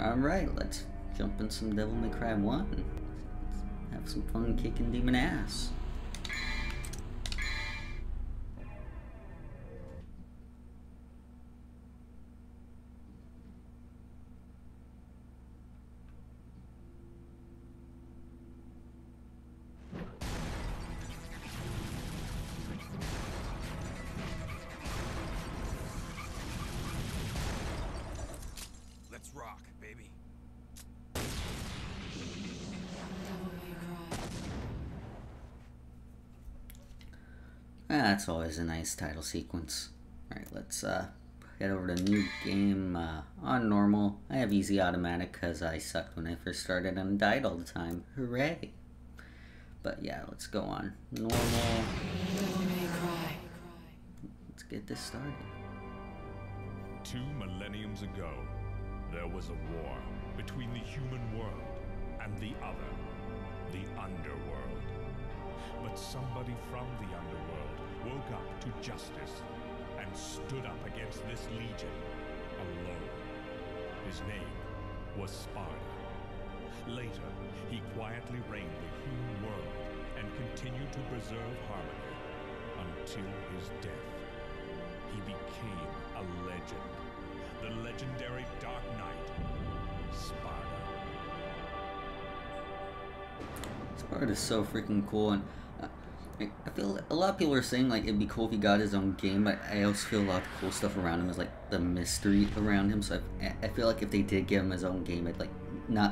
Alright, let's jump in some Devil May Cry 1. Let's have some fun kicking demon ass. Rock, baby. That's always a nice title sequence. Alright, let's head over to new game on normal. I have easy automatic because I sucked when I first started and died all the time. Hooray! But yeah, let's go on normal. Let's get this started. 2 millenniums ago, there was a war between the human world and the other, the underworld. But somebody from the underworld woke up to justice and stood up against this legion alone. His name was Sparda. Later, he quietly reigned the human world and continued to preserve harmony until his death. He became a legend. The legendary Dark Knight, Sparda. Sparda is so freaking cool, and I feel a lot of people are saying like it'd be cool if he got his own game, but I also feel a lot of cool stuff around him is like the mystery around him. So I feel like if they did give him his own game, it'd like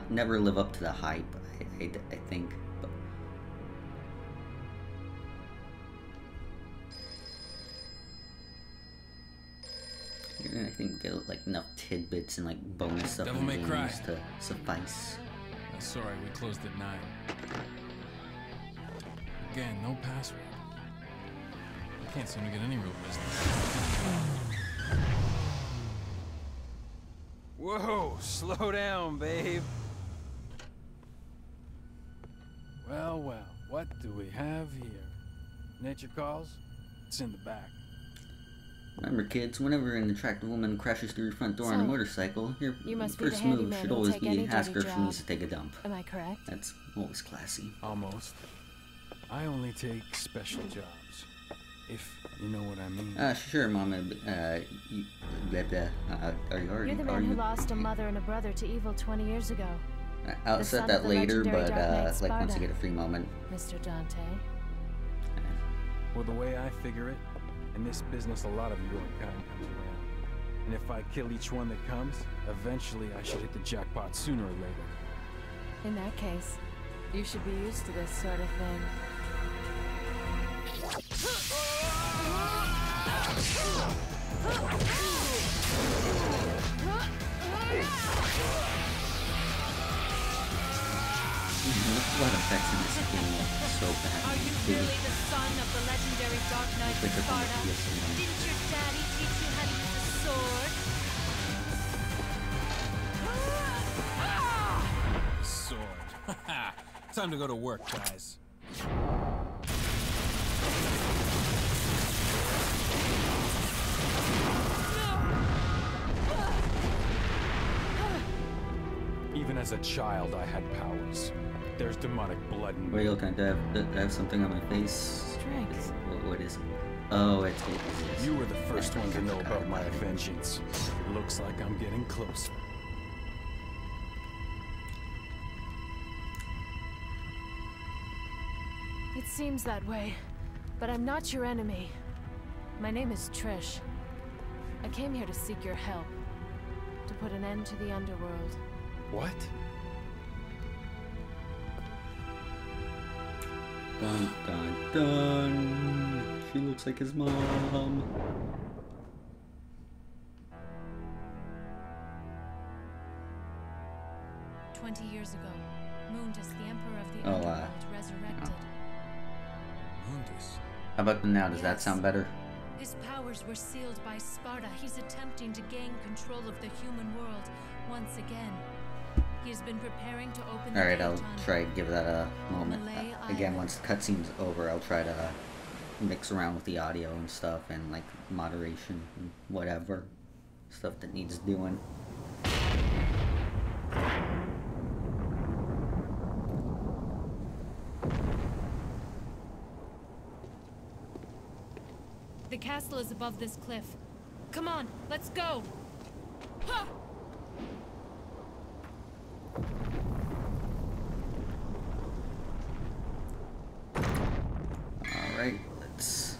never live up to the hype. I think. But I think we get like enough tidbits and like bonus stuff in the games to suffice. Sorry, we closed at 9. Again, no password. I can't seem to get any real business. Whoa, slow down, babe. Well, well, what do we have here? Nature calls? It's in the back. Remember, kids, whenever an attractive woman crashes through your front door on a motorcycle, your first move should always be ask her if she needs to take a dump. Am I correct? That's always classy. Almost. I only take special jobs, if you know what I mean. Sure, Mama. Are you already? You're the man who lost a mother and a brother to evil 20 years ago. I'll set that later, but like once you get a free moment. Mr. Dante. Well, the way I figure it, in this business, a lot of your kind comes around. And if I kill each one that comes, eventually I should hit the jackpot sooner or later. In that case, you should be used to this sort of thing. What effects in this game so bad. Are you really the son of the legendary Dark Knight Sparda? Didn't your daddy teach you how to use a sword? Sword. Time to go to work, guys. Even as a child, I had powers. There's demonic blood in me. What are you looking at? Do I have something on my face? Strength. What is it? Oh, it's You were the first one to know about my vengeance. It looks like I'm getting closer. It seems that way, but I'm not your enemy. My name is Trish. I came here to seek your help, to put an end to the underworld. What? Dun dun dun. She looks like his mom. Years ago, Mundus, the Emperor of the Underworld, resurrected. Mundus? How about now? Does that sound better? His powers were sealed by Sparda. He's attempting to gain control of the human world once again. He's been preparing to open the Alright, I'll try to give that a moment. Again, once the cutscene's over, I'll try to mix around with the audio and stuff, and like moderation and whatever. Stuff that needs doing. castle is above this cliff. Come on, let's go! Ha! Alright, let's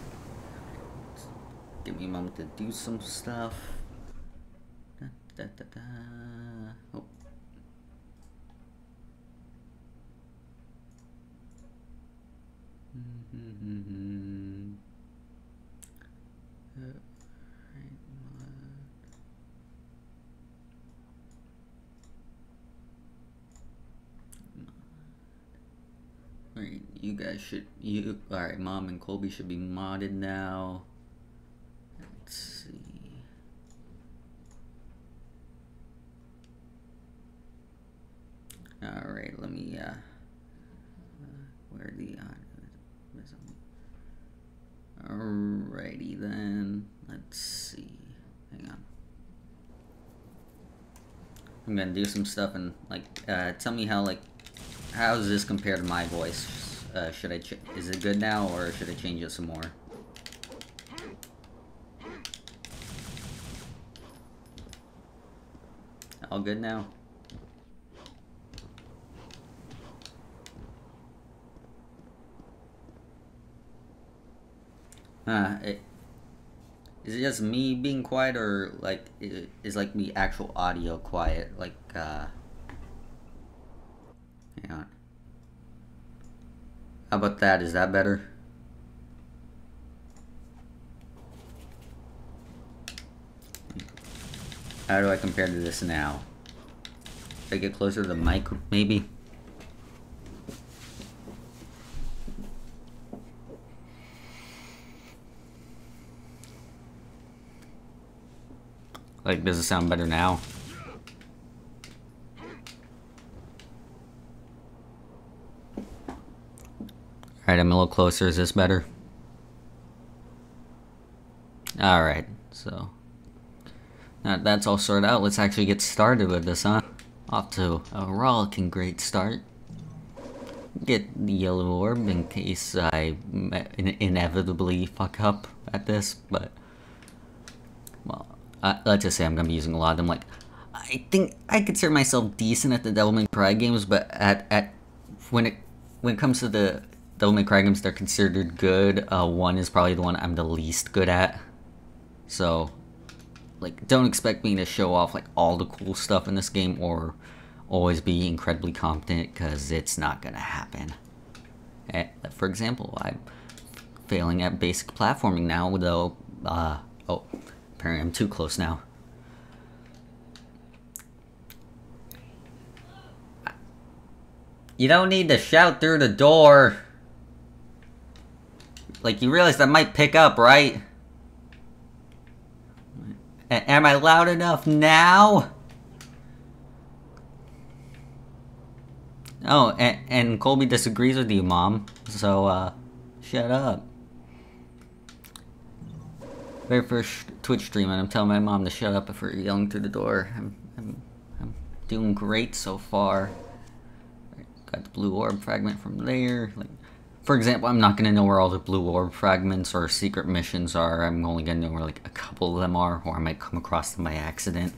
give me a moment to do some stuff. Da, da, da, da. Oh. Alright, you guys should, alright, Mom and Colby should be modded now. Let's see. Alright, let me, where are the, alrighty then, let's see, hang on. I'm gonna do some stuff and, like, tell me how, like, how does this compare to my voice? Should I, is it good now, or should I change it some more? All good now? Is it just me being quiet, or like is like the actual audio quiet? Like hang on. How about that? Is that better? How do I compare to this now? Should I get closer to the mic, maybe? Like, does it sound better now? Alright, I'm a little closer. Is this better? Alright, so now that's all sorted out. Let's actually get started with this, huh? Off to a rollicking great start. Get the yellow orb in case I inevitably fuck up at this, but well, let's just say I'm gonna be using a lot of them. Like, I think I consider myself decent at the Devil May Cry games, but when it comes to the Devil May Cry games, they're considered good. 1 is probably the one I'm the least good at. So, like, don't expect me to show off like all the cool stuff in this game or always be incredibly competent, because it's not gonna happen. For example, I'm failing at basic platforming now, though. Oh, apparently I'm too close now. You don't need to shout through the door. Like, you realize that might pick up, right? Am I loud enough now? Oh, and Colby disagrees with you, Mom. So, shut up. Very first Twitch stream, and I'm telling my mom to shut up for yelling through the door. I'm doing great so far. Got the blue orb fragment from there. Like, for example, I'm not gonna know where all the blue orb fragments or secret missions are. I'm only gonna know where like a couple of them are, or I might come across them by accident.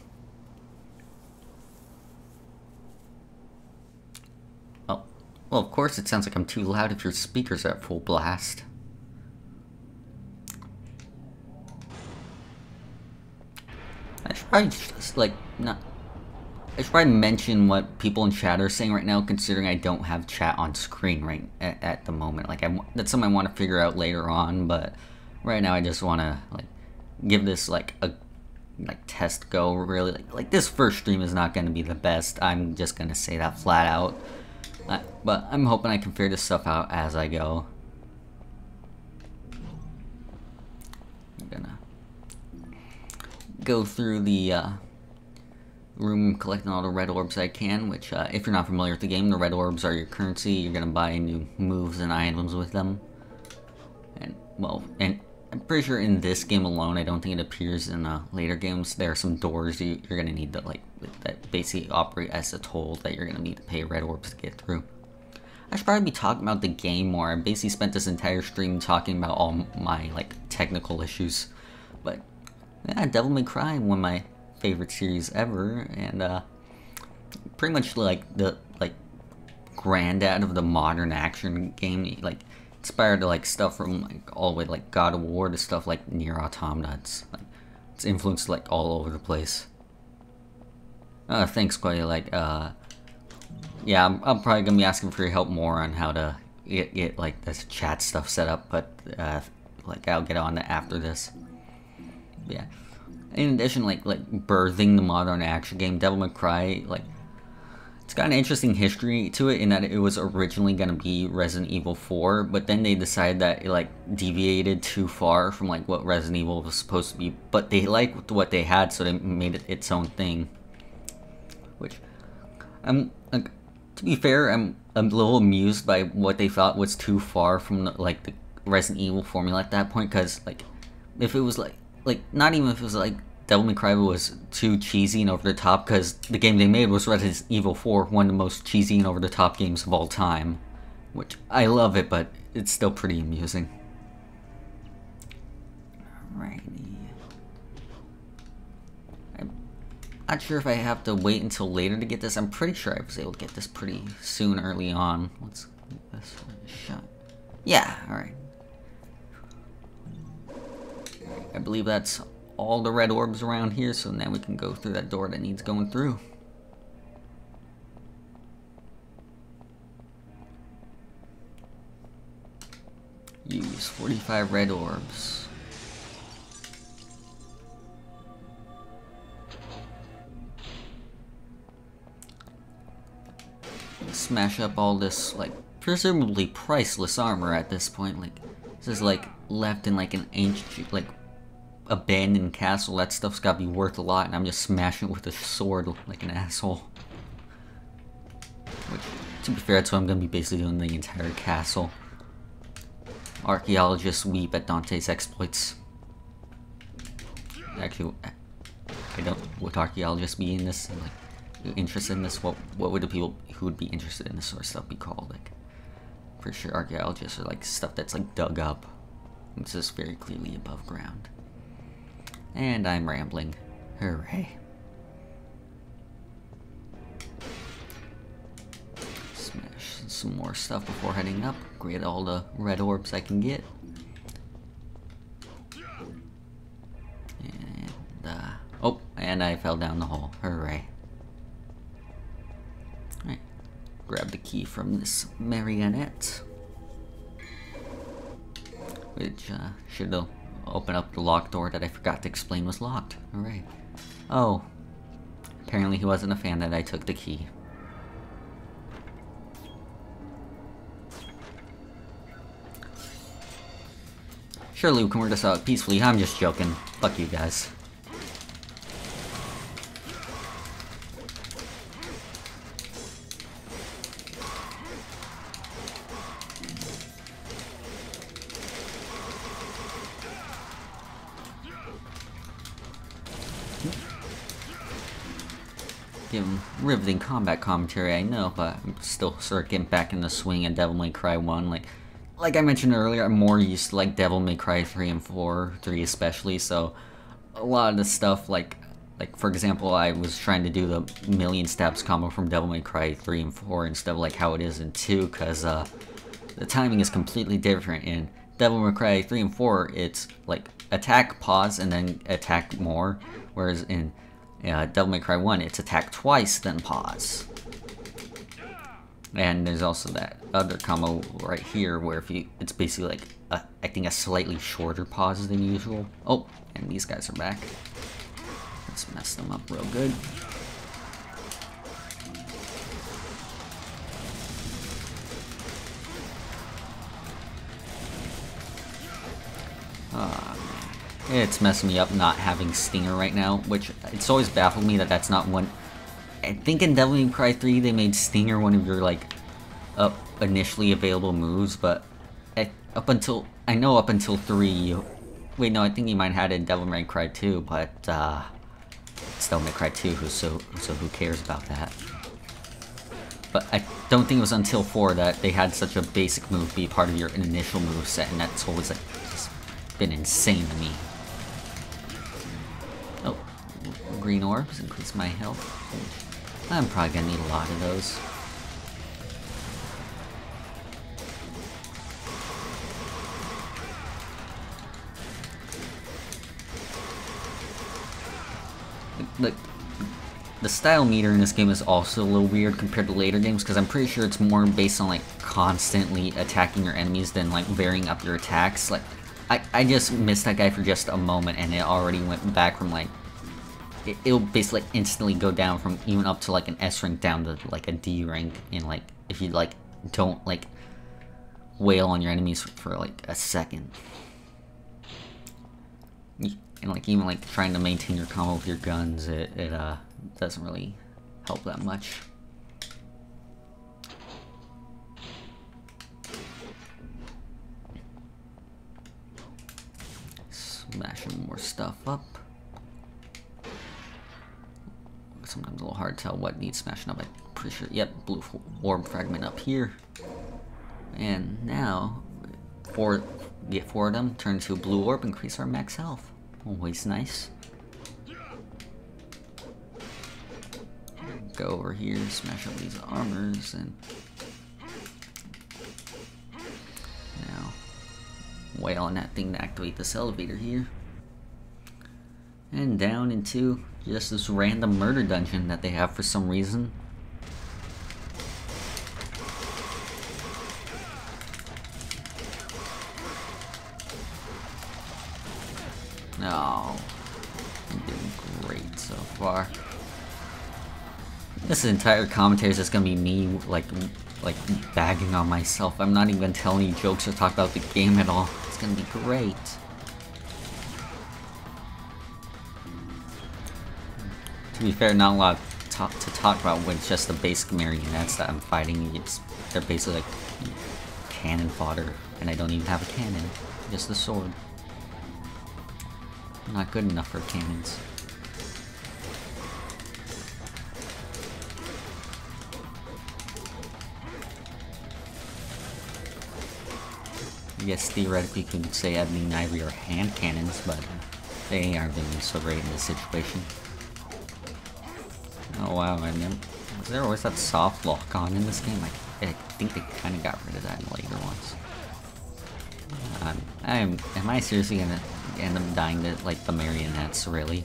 Oh, well, of course it sounds like I'm too loud if your speakers are at full blast. I should probably just, like, I should probably mention what people in chat are saying right now, considering I don't have chat on screen right at the moment. Like, that's something I want to figure out later on, but right now I just want to, like, give this, like, a test go, really. Like, this first stream is not going to be the best. I'm just going to say that flat out. But I'm hoping I can figure this stuff out as I go. I'm gonna go through the room collecting all the red orbs I can, which if you're not familiar with the game, the red orbs are your currency. You're gonna buy new moves and items with them. And well, and I'm pretty sure in this game alone, I don't think it appears in later games. There are some doors you're gonna need to, like, that basically operate as a toll that you're gonna need to pay red orbs to get through. I should probably be talking about the game more. I basically spent this entire stream talking about all my, like, technical issues. But, yeah, Devil May Cry, one of my favorite series ever, and, pretty much, like, the, like, granddad of the modern action game, like, inspired to, like, stuff from, like, all the way, like, God of War to stuff like Nier Automata. It's influenced, like, all over the place. Thanks, Clay. Like, yeah, I'm probably gonna be asking for your help more on how to get like, this chat stuff set up, but, like, I'll get on to after this. Yeah. In addition, like, birthing the modern action game, Devil May Cry, like, it's got an interesting history to it in that it was originally gonna be Resident Evil 4, but then they decided that it, like, deviated too far from, like, what Resident Evil was supposed to be, but they liked what they had, so they made it its own thing. Which, like, to be fair, I'm a little amused by what they thought was too far from, like, the Resident Evil formula at that point, because, like, if it was, like, not even if it was, like, Devil May Cry was too cheesy and over the top, because the game they made was Resident Evil 4, one of the most cheesy and over the top games of all time. Which, I love it, but it's still pretty amusing. Alrighty. I'm not sure if I have to wait until later to get this. I'm pretty sure I was able to get this pretty soon early on. Let's give this a shot. Yeah, alright. I believe that's all the red orbs around here, so now we can go through that door that needs going through. Use 45 red orbs. Smash up all this, like, presumably priceless armor at this point. Like, this is, like, left in, like, an ancient, like, abandoned castle. That stuff's gotta be worth a lot, and I'm just smashing it with a sword like an asshole. Which, to be fair, that's what I'm gonna be basically doing the entire castle. Archaeologists weep at Dante's exploits. Actually, I don't. Would archaeologists be in this? Like, interested in this? What would the people who would be interested in this sort of stuff be called? Like, for sure, archaeologists are like stuff that's like dug up. It's just very clearly above ground. And I'm rambling. Hooray. Smash some more stuff before heading up. Get all the red orbs I can get. And, oh, and I fell down the hole. Hooray. Alright. Grab the key from this marionette. Which, should open up the locked door that I forgot to explain was locked. Hooray. Oh. Apparently he wasn't a fan that I took the key. Surely we can work this out peacefully. I'm just joking. Fuck you guys. Riveting combat commentary, I know, but I'm still sort of getting back in the swing of Devil May Cry 1. Like I mentioned earlier, I'm more used to like Devil May Cry 3 and 4, 3 especially, so a lot of the stuff, like for example, I was trying to do the million stabs combo from Devil May Cry 3 and 4 instead of like how it is in 2, because the timing is completely different. In Devil May Cry 3 and 4, it's like attack, pause, and then attack more, whereas in Devil May Cry 1, it's attack twice, then pause. And there's also that other combo right here where if you, it's basically like, I think a slightly shorter pause than usual. Oh, and these guys are back. Let's mess them up real good. It's messing me up not having Stinger right now, which it's always baffled me that that's not one. I think in Devil May Cry 3 they made Stinger one of your like initially available moves, but up until 3, wait no, I think you might have had it in Devil May Cry 2, but it's Devil May Cry 2, so who cares about that? but I don't think it was until 4 that they had such a basic move be part of your initial move set, and that's always like just been insane to me. Oh, green orbs increase my health. I'm probably gonna need a lot of those. Like, the style meter in this game is also a little weird compared to later games, because I'm pretty sure it's more based on like constantly attacking your enemies than like varying up your attacks. Like, I just missed that guy for just a moment and it already went back from like, it'll basically like instantly go down from even up to like an S rank down to like a D rank, in like if you like don't like wail on your enemies for like a second. And like even like trying to maintain your combo with your guns, it doesn't really help that much. Smashing more stuff up. Sometimes a little hard to tell what needs smashing up. I'm pretty sure, yep, blue orb fragment up here. And now, get 4 of them, turn to a blue orb, increase our max health. Always nice. Go over here, smash up these armors, and now wail on that thing to activate this elevator here. And down into just this random murder dungeon that they have for some reason. Oh, I'm doing great so far. This entire commentary is just gonna be me like bagging on myself. I'm not even telling any jokes or talk about the game at all. It's gonna be great. To be fair, not a lot to talk about with just the basic marionettes that I'm fighting. They're basically like cannon fodder, and I don't even have a cannon, just a sword. Not good enough for cannons. Yes, theoretically you could say Ebony and Ivory are hand cannons, but they aren't doing so great in this situation. Oh wow, I mean, was there always that soft lock on in this game? I think they kind of got rid of that in later ones. Am I seriously gonna end up dying to like the marionettes, really?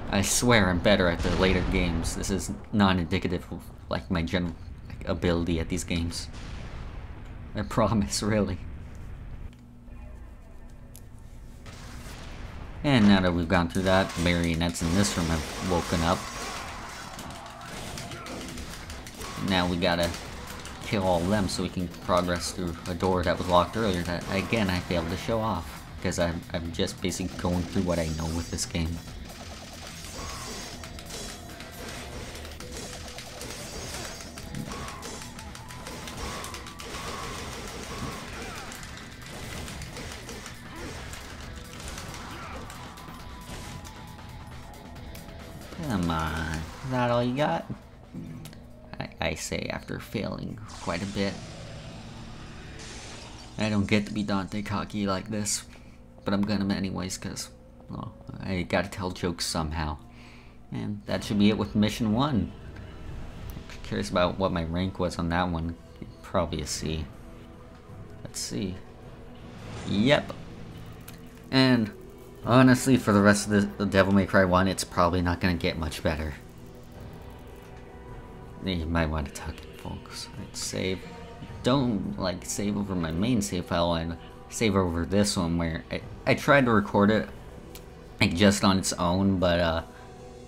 I swear I'm better at the later games. This is not indicative of like my general ability at these games. I promise, really. And now that we've gone through that, marionettes in this room have woken up. Now we gotta kill all of them so we can progress through a door that was locked earlier that, again, I failed to show off. Because I'm just basically going through what I know with this game. Come on, is that all you got? I say after failing quite a bit. I don't get to be Dante cocky like this, but I'm gonna anyways because, well, I gotta tell jokes somehow. And that should be it with mission 1. Curious about what my rank was on that one. Probably a C. Let's see. Yep. And honestly, for the rest of the Devil May Cry 1, it's probably not gonna get much better. You might want to tuck it, folks. I'd save. Don't like save over my main save file and save over this one where I tried to record it like just on its own, but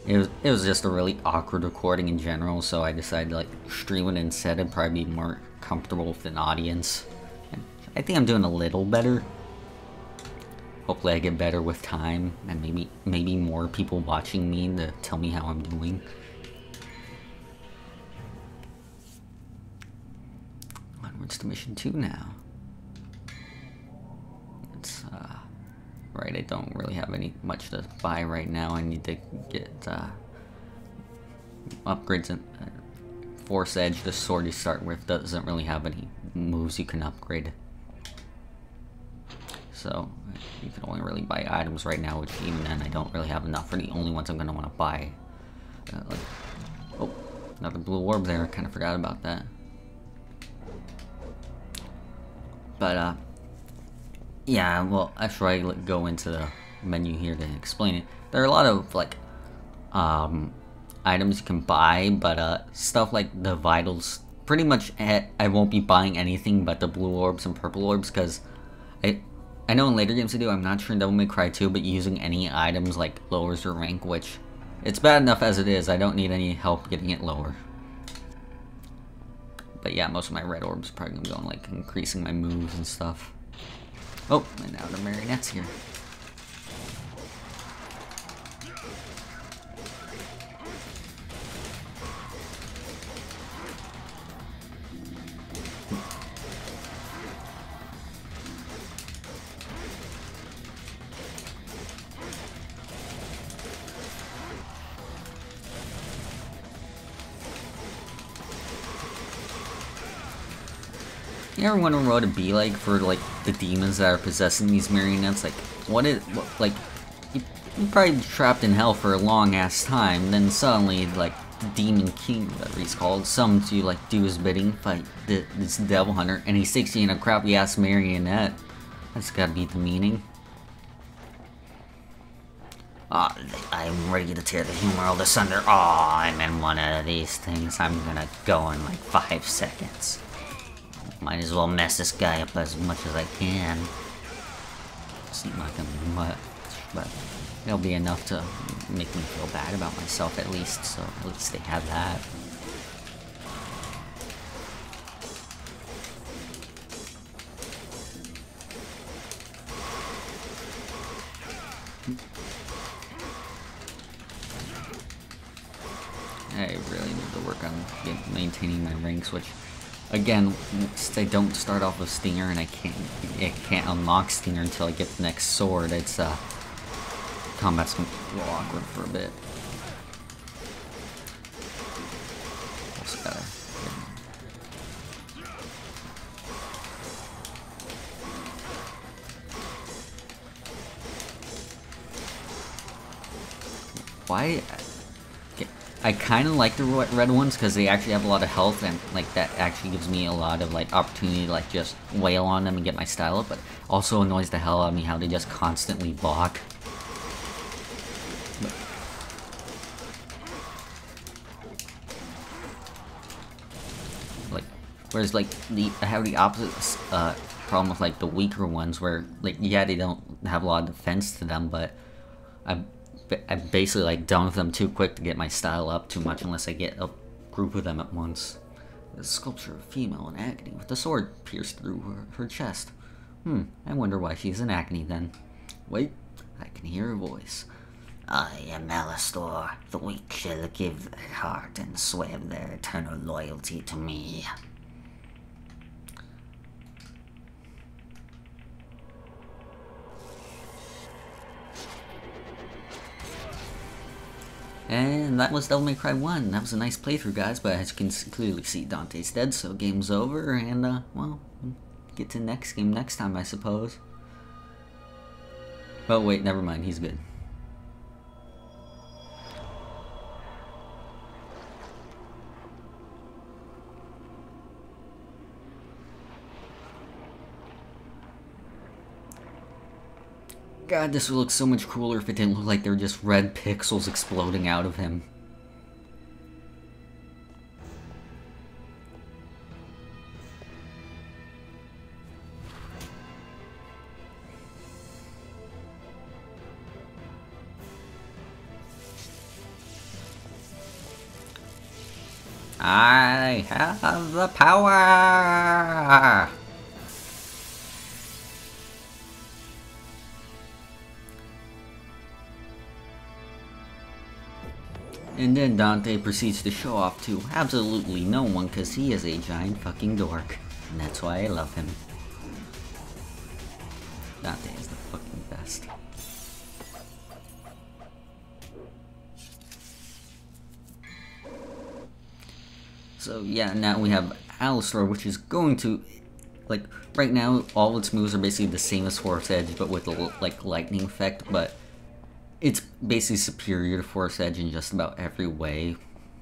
it was just a really awkward recording in general, so I decided to like stream it instead and probably be more comfortable with an audience. And I think I'm doing a little better. Hopefully I get better with time and maybe more people watching me to tell me how I'm doing. Onwards to mission 2 now. Let's right right, I don't really have much to buy right now. I need to get upgrades in Force Edge. The sword you start with doesn't really have any moves you can upgrade. So you can only really buy items right now, which even then I don't really have enough for the only ones I'm going to want to buy. Like, oh, another blue orb there. I kind of forgot about that. But yeah, well, after I go into the menu here to explain it, there are a lot of like items you can buy, but stuff like the vitals, pretty much I won't be buying anything but the blue orbs and purple orbs, because I know in later games to do, I'm not sure in Devil May Cry 2, but using any items like lowers your rank, which it's bad enough as it is. I don't need any help getting it lower. But yeah, most of my red orbs are probably gonna be on like increasing my moves and stuff. Oh, and now the marionette's here. You ever wonder what it'd be like for like the demons that are possessing these marionettes? Like, like you're probably trapped in hell for a long ass time, then suddenly like the Demon King, whatever he's called, summons you, like do his bidding, fight this devil hunter, and he sticks you in a crappy ass marionette. That's gotta be the meaning. I'm ready to tear the human world asunder. I'm in one of these things. I'm gonna go in like 5 seconds. Might as well mess this guy up as much as I can. It's not gonna be much, but it'll be enough to make me feel bad about myself at least, so at least they have that. I really need to work on maintaining my ranks, which, again, they don't start off with Stinger, and I can't unlock Stinger until I get the next sword. It's combat's gonna be a little awkward for a bit. Also gotta why? I kind of like the red ones because they actually have a lot of health, and like that actually gives me a lot of like opportunity to like just wail on them and get my style up, but also annoys the hell out of me how they just constantly block. Like, whereas like I have the opposite problem with like the weaker ones, where like yeah, they don't have a lot of defense to them, but I'm basically like done with them too quick to get my style up too much unless I get a group of them at once. The sculpture of a female in agony with the sword pierced through her chest. I wonder why she's in agony then. Wait, I can hear her voice. I am Alastor. The weak shall give their heart and swear their eternal loyalty to me. And that was Devil May Cry 1. That was a nice playthrough, guys, but as you can clearly see, Dante's dead, so game's over, and, well, get to the next game next time, I suppose. Oh, wait, never mind, he's good. God, this would look so much cooler if it didn't look like they were just red pixels exploding out of him. I have the power! And then Dante proceeds to show off to absolutely no one because he is a giant fucking dork. And that's why I love him. Dante is the fucking best. So yeah, now we have Alistar, which is going to, like, right now all its moves are basically the same as Force Edge, but with the like lightning effect. But it's basically superior to Force Edge in just about every way.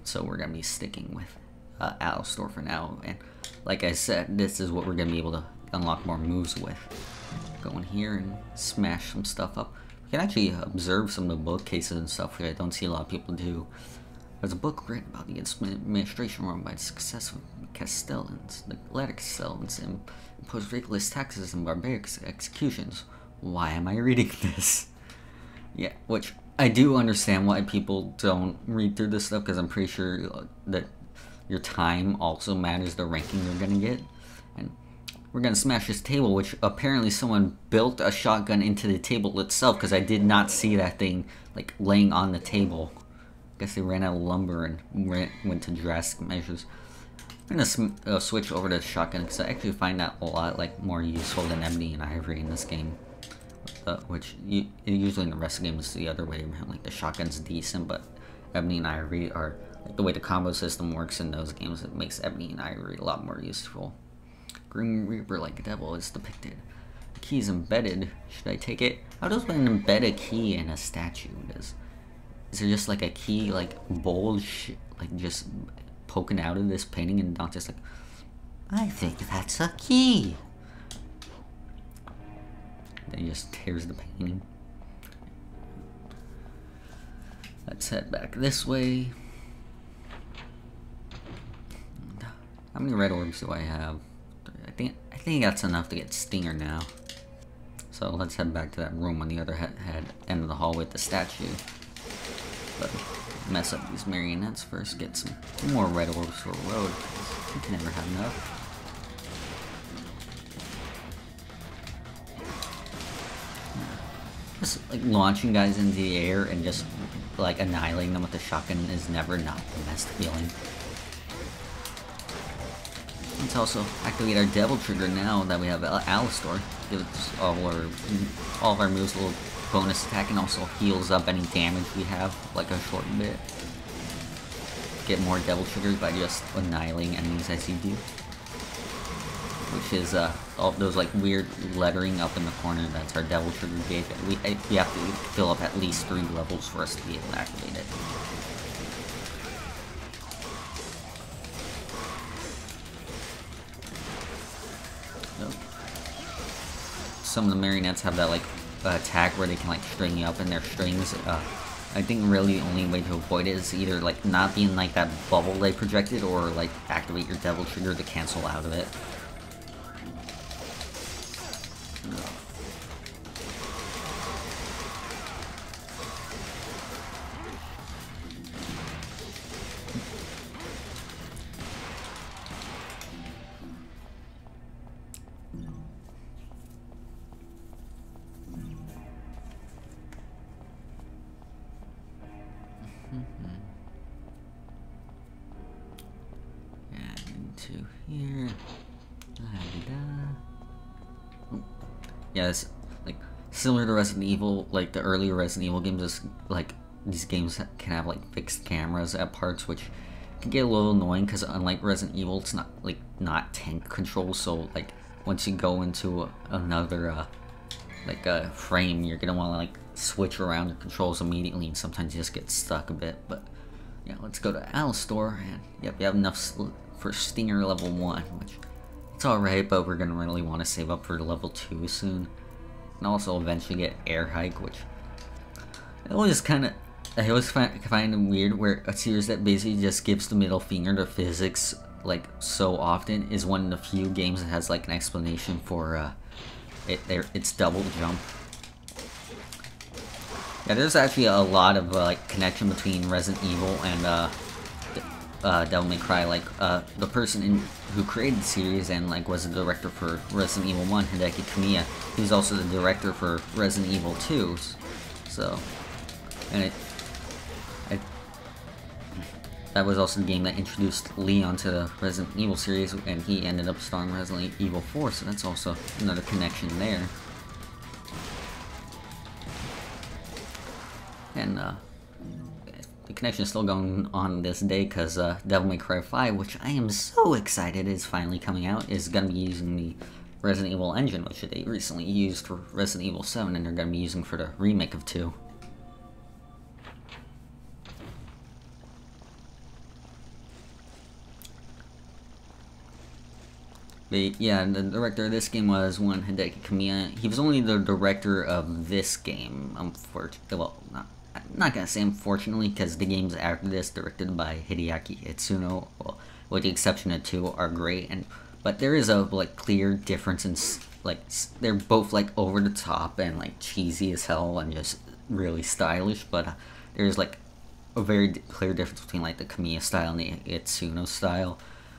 So we're gonna be sticking with Alistar for now. And like I said, this is what we're gonna be able to unlock more moves with. Go in here and smash some stuff up. We can actually observe some of the bookcases and stuff, which I don't see a lot of people do. There's a book written about the administration run by the successful Castellans, the latter Castellans, and imposed rigorous taxes and barbaric executions. Why am I reading this? Yeah, which I do understand why people don't read through this stuff, because I'm pretty sure that your time also matters the ranking you're gonna get. And we're gonna smash this table, which apparently someone built a shotgun into the table itself, because I did not see that thing like laying on the table. I guess they ran out of lumber and went to drastic measures. I'm gonna switch over to the shotgun, because I actually find that a lot like more useful than Ebony and Ivory in this game. Which usually in the rest of the game is the other way. Like the shotgun's decent, but Ebony and Ivory are, like, the way the combo system works in those games, it makes Ebony and Ivory a lot more useful. Grim Reaper like a devil is depicted. The key is embedded. Should I take it? How does one embed a key in a statue? Is there just like a key like bulge, like just poking out of this painting, and not just like, I think that's a key? Then he just tears the painting. Let's head back this way. How many red orbs do I have? I think that's enough to get Stinger now. So let's head back to that room on the other end of the hall with the statue. But mess up these marionettes first. Get some more red orbs for a road. You can never have enough. Just like launching guys into the air and just like annihilating them with the shotgun is never not the best feeling. Let's also activate our Devil Trigger now that we have Alistar. Gives all of our moves a little bonus attack, and also heals up any damage we have, like a short bit. Get more Devil Triggers by just annihilating enemies as you do. Which is all those like weird lettering up in the corner. That's our Devil Trigger gate. We have to fill up at least 3 levels for us to be able to activate it. Some of the marionettes have that like attack where they can like string you up in their strings. I think really the only way to avoid it is either like not being like that bubble they projected, or like activate your Devil Trigger to cancel out of it. Into here. Yeah, it's like similar to Resident Evil. Like the earlier Resident Evil games, is like these games can have like fixed cameras at parts, which can get a little annoying because unlike Resident Evil, it's not tank control. So like once you go into another like a frame, you're gonna want to like switch around the controls immediately, and sometimes you just get stuck a bit. But yeah, let's go to Alistar, and yep, we have enough for Stinger level 1, which it's alright, but we're gonna really want to save up for level 2 soon, and also eventually get Air Hike, which I always find it weird where a series that basically just gives the middle finger to physics like so often is one of the few games that has like an explanation for its double jump. Yeah, there's actually a lot of like connection between Resident Evil and Devil May Cry. Like the person who created the series and like was the director for Resident Evil 1, Hideki Kamiya, he was also the director for Resident Evil 2. So, and that was also the game that introduced Leon to the Resident Evil series, and he ended up starring Resident Evil 4. So that's also another connection there. And I the connection is still going on this day because Devil May Cry 5, which I am so excited is finally coming out, is going to be using the Resident Evil engine, which they recently used for Resident Evil 7, and they're going to be using for the remake of 2. But yeah, the director of this game was one Hideki Kamiya. He was only the director of this game, unfortunately. Well, I'm not gonna say unfortunately, because the games after this, directed by Hideaki Itsuno, well, with the exception of 2, are great. But there is a like clear difference in they're both like over the top and like cheesy as hell and just really stylish. But there's like a very clear difference between like the Kamiya style and the Itsuno style.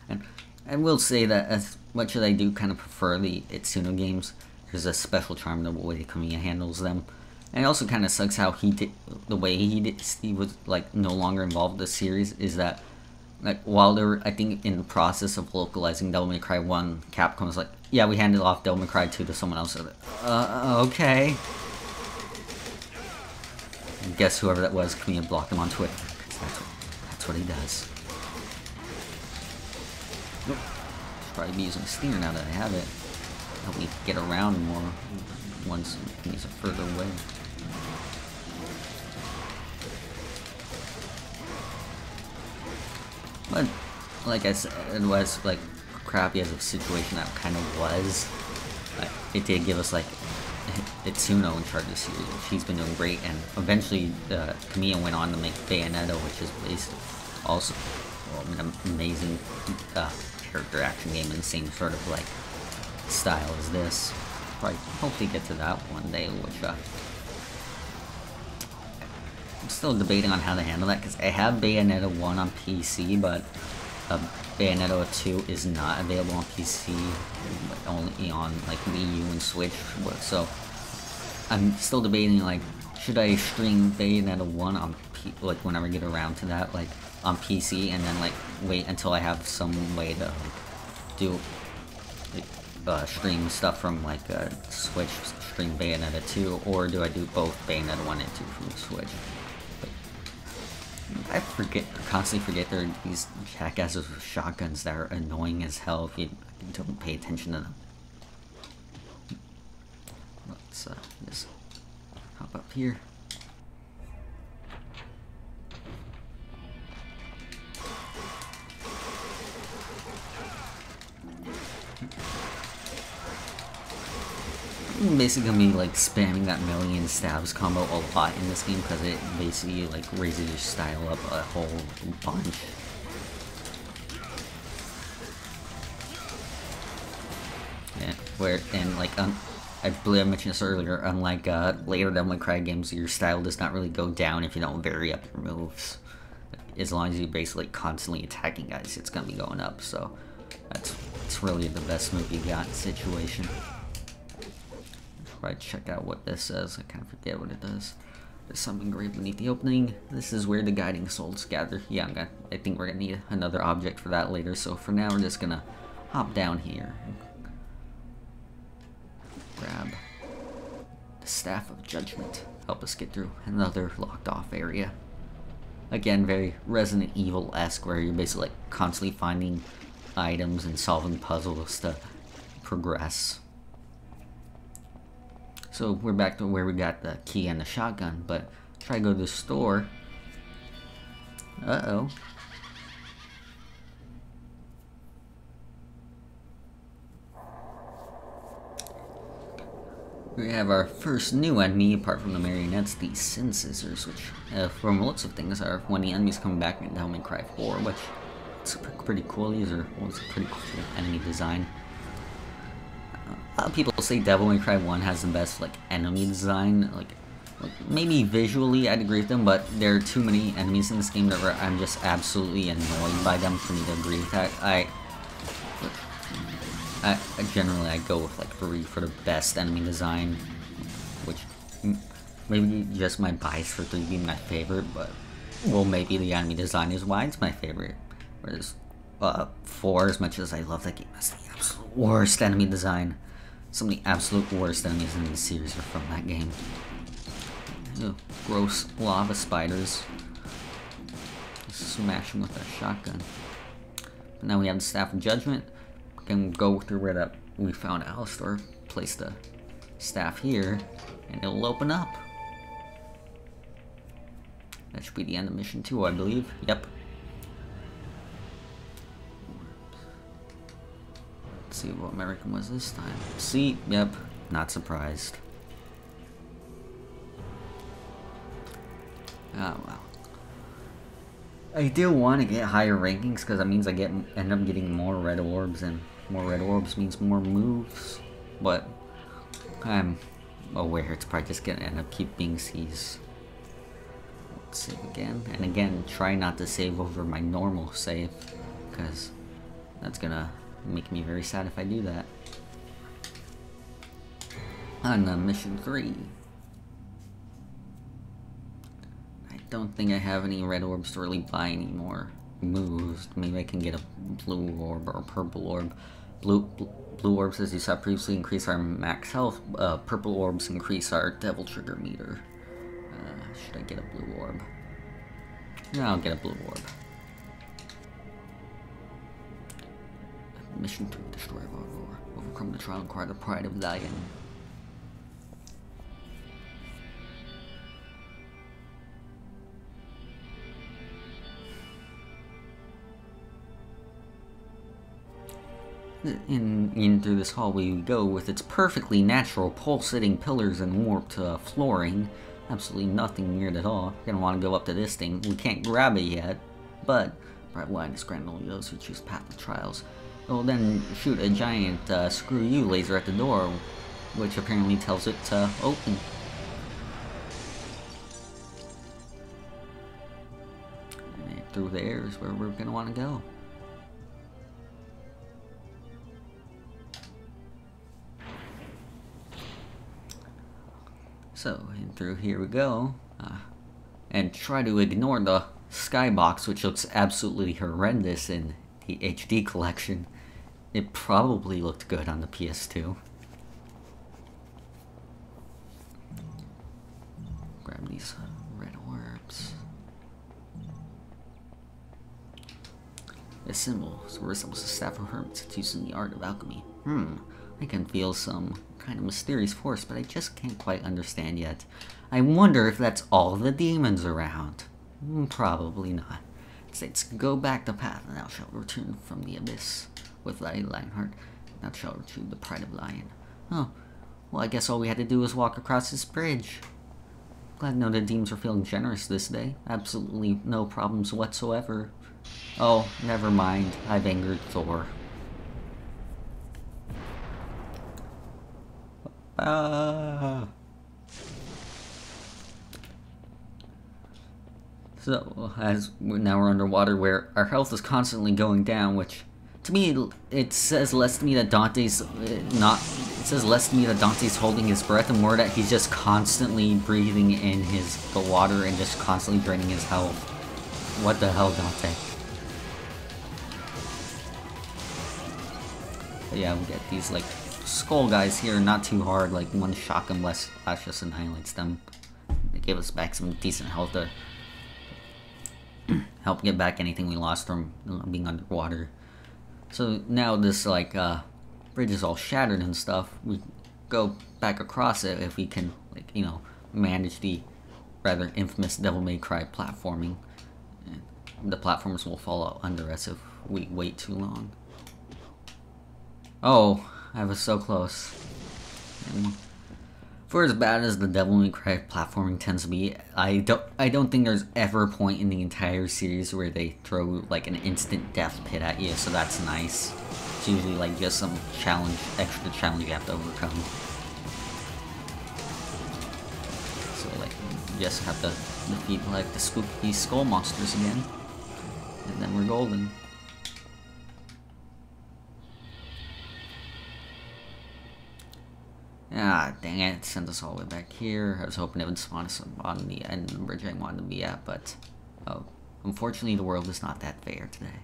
And I will say that as much as I do kind of prefer the Itsuno games, there's a special charm in the way Kamiya handles them. And it also kind of sucks how he was like no longer involved in the series. Is that like while they were, I think, in the process of localizing Devil May Cry 1, Capcom was like, yeah, we handed off Devil May Cry 2 to someone else. Okay. And guess whoever that was, Kamiya blocked him on Twitter. That's what he does. Nope. Should probably be using a stinger now that I have it. Help me get around more once he's further away. But like I said, it was like crappy as a situation that kind of was. It did give us like Itsuno in charge of the series. She's been doing great, and eventually Kamiya went on to make Bayonetta, which is based also an amazing character action game in the same sort of like style as this. Probably hopefully get to that one day, which I'm still debating on how to handle that, because I have Bayonetta 1 on PC, but Bayonetta 2 is not available on PC, but only on like Wii U and Switch. So I'm still debating, like, should I stream Bayonetta 1 on like whenever I get around to that, like on PC, and then like wait until I have some way to do stream stuff from like Switch, stream Bayonetta 2, or do I do both Bayonetta 1 and 2 from the Switch? I constantly forget there are these jackasses with shotguns that are annoying as hell if you don't pay attention to them. Let's just hop up here. I'm basically gonna be like spamming that million stabs combo a lot in this game because it basically like raises your style up a whole bunch. Yeah, I believe I mentioned this earlier, unlike later Devil May Cry games, your style does not really go down if you don't vary up your moves. As long as you're basically constantly attacking guys, it's gonna be going up, so it's really the best move you got in the situation. Right, check out what this says. I kind of forget what it does. There's something great beneath the opening. This is where the guiding souls gather. Yeah, I think we're gonna need another object for that later. So for now, we're just gonna hop down here, grab the Staff of Judgment. Help us get through another locked off area. Again, very Resident Evil-esque, where you're basically like constantly finding items and solving puzzles to progress. So we're back to where we got the key and the shotgun, but try to go to the store. Uh-oh. We have our first new enemy, apart from the marionettes, the Sin Scissors, which, from the looks of things, are one of the enemies coming back in Devil May Cry 4, which is pretty cool. These are a pretty cool enemy design. A lot of people say Devil May Cry 1 has the best like enemy design. Like maybe visually I'd agree with them, but there are too many enemies in this game that I'm just absolutely annoyed by them for me to agree with that. I generally I go with like 3 for the best enemy design, which maybe just my bias for 3 being my favorite, but well, maybe the enemy design is why it's my favorite. Whereas 4, as much as I love that game, has the absolute worst enemy design. Some of the absolute worst enemies in the series are from that game. Ew, gross lava spiders. smash him with that shotgun. But now we have the Staff of Judgment. We can go through where that we found Alistair. Place the staff here, and it'll open up. That should be the end of mission 2, I believe. Yep. Let's see what American was this time. See, yep, not surprised. Oh well. I do want to get higher rankings because that means I end up getting more red orbs, and more red orbs means more moves. But I'm aware it's probably just gonna end up keep being C's. Let's save again, and again try not to save over my normal save because that's gonna make me very sad if I do that. On mission 3. I don't think I have any red orbs to really buy any more moves. Maybe I can get a blue orb or a purple orb. Blue orbs, as you saw previously, increase our max health. Purple orbs increase our devil trigger meter. Should I get a blue orb? Yeah, I'll get a blue orb. Mission 3, destroy Aurora. Overcome the trial and acquire the pride of Lion. In through this hallway we go with its perfectly natural pulsating pillars and warped flooring. Absolutely nothing weird at all. You're gonna want to go up to this thing. We can't grab it yet, but bright light is granted only those who choose path of trials. It will then shoot a giant screw you laser at the door, which apparently tells it to open. And through there is where we're gonna want to go. So, and through here we go, and try to ignore the skybox, which looks absolutely horrendous in the HD collection. It probably looked good on the PS2. Grab these red orbs. This symbol resembles the staff of hermits used in the art of alchemy. I can feel some kind of mysterious force, but I just can't quite understand yet. I wonder if that's all the demons around. Probably not. It states, go back the path, and thou shalt return from the abyss. With thy Lionheart, thou shalt retrieve the pride of Lion. Oh, well, I guess all we had to do was walk across this bridge. Glad to know the demons are feeling generous this day. Absolutely no problems whatsoever. Oh, never mind. I've angered Thor. So, as now we're underwater, where our health is constantly going down, which to me it says less to me that Dante's holding his breath, and more that he's just constantly breathing in the water and just constantly draining his health. What the hell, Dante? But yeah, we get these like skull guys here, not too hard, like one shotgun less flash just annihilates them. They give us back some decent health to help get back anything we lost from being underwater. So now this like bridge is all shattered and stuff. We go back across it if we can, like, you know, manage the rather infamous Devil May Cry platforming. And the platformers will fall out under us if we wait too long. Oh, I was so close. And for as bad as the Devil May Cry platforming tends to be, I don't think there's ever a point in the entire series where they throw like an instant death pit at you, so that's nice. It's usually like just some extra challenge you have to overcome. So like, you just have to defeat like the spooky skull monsters again, and then we're golden. Ah, dang it, it sent us all the way back here. I was hoping it would spawn us on the end of the bridge I wanted to be at, but oh, unfortunately the world is not that fair today.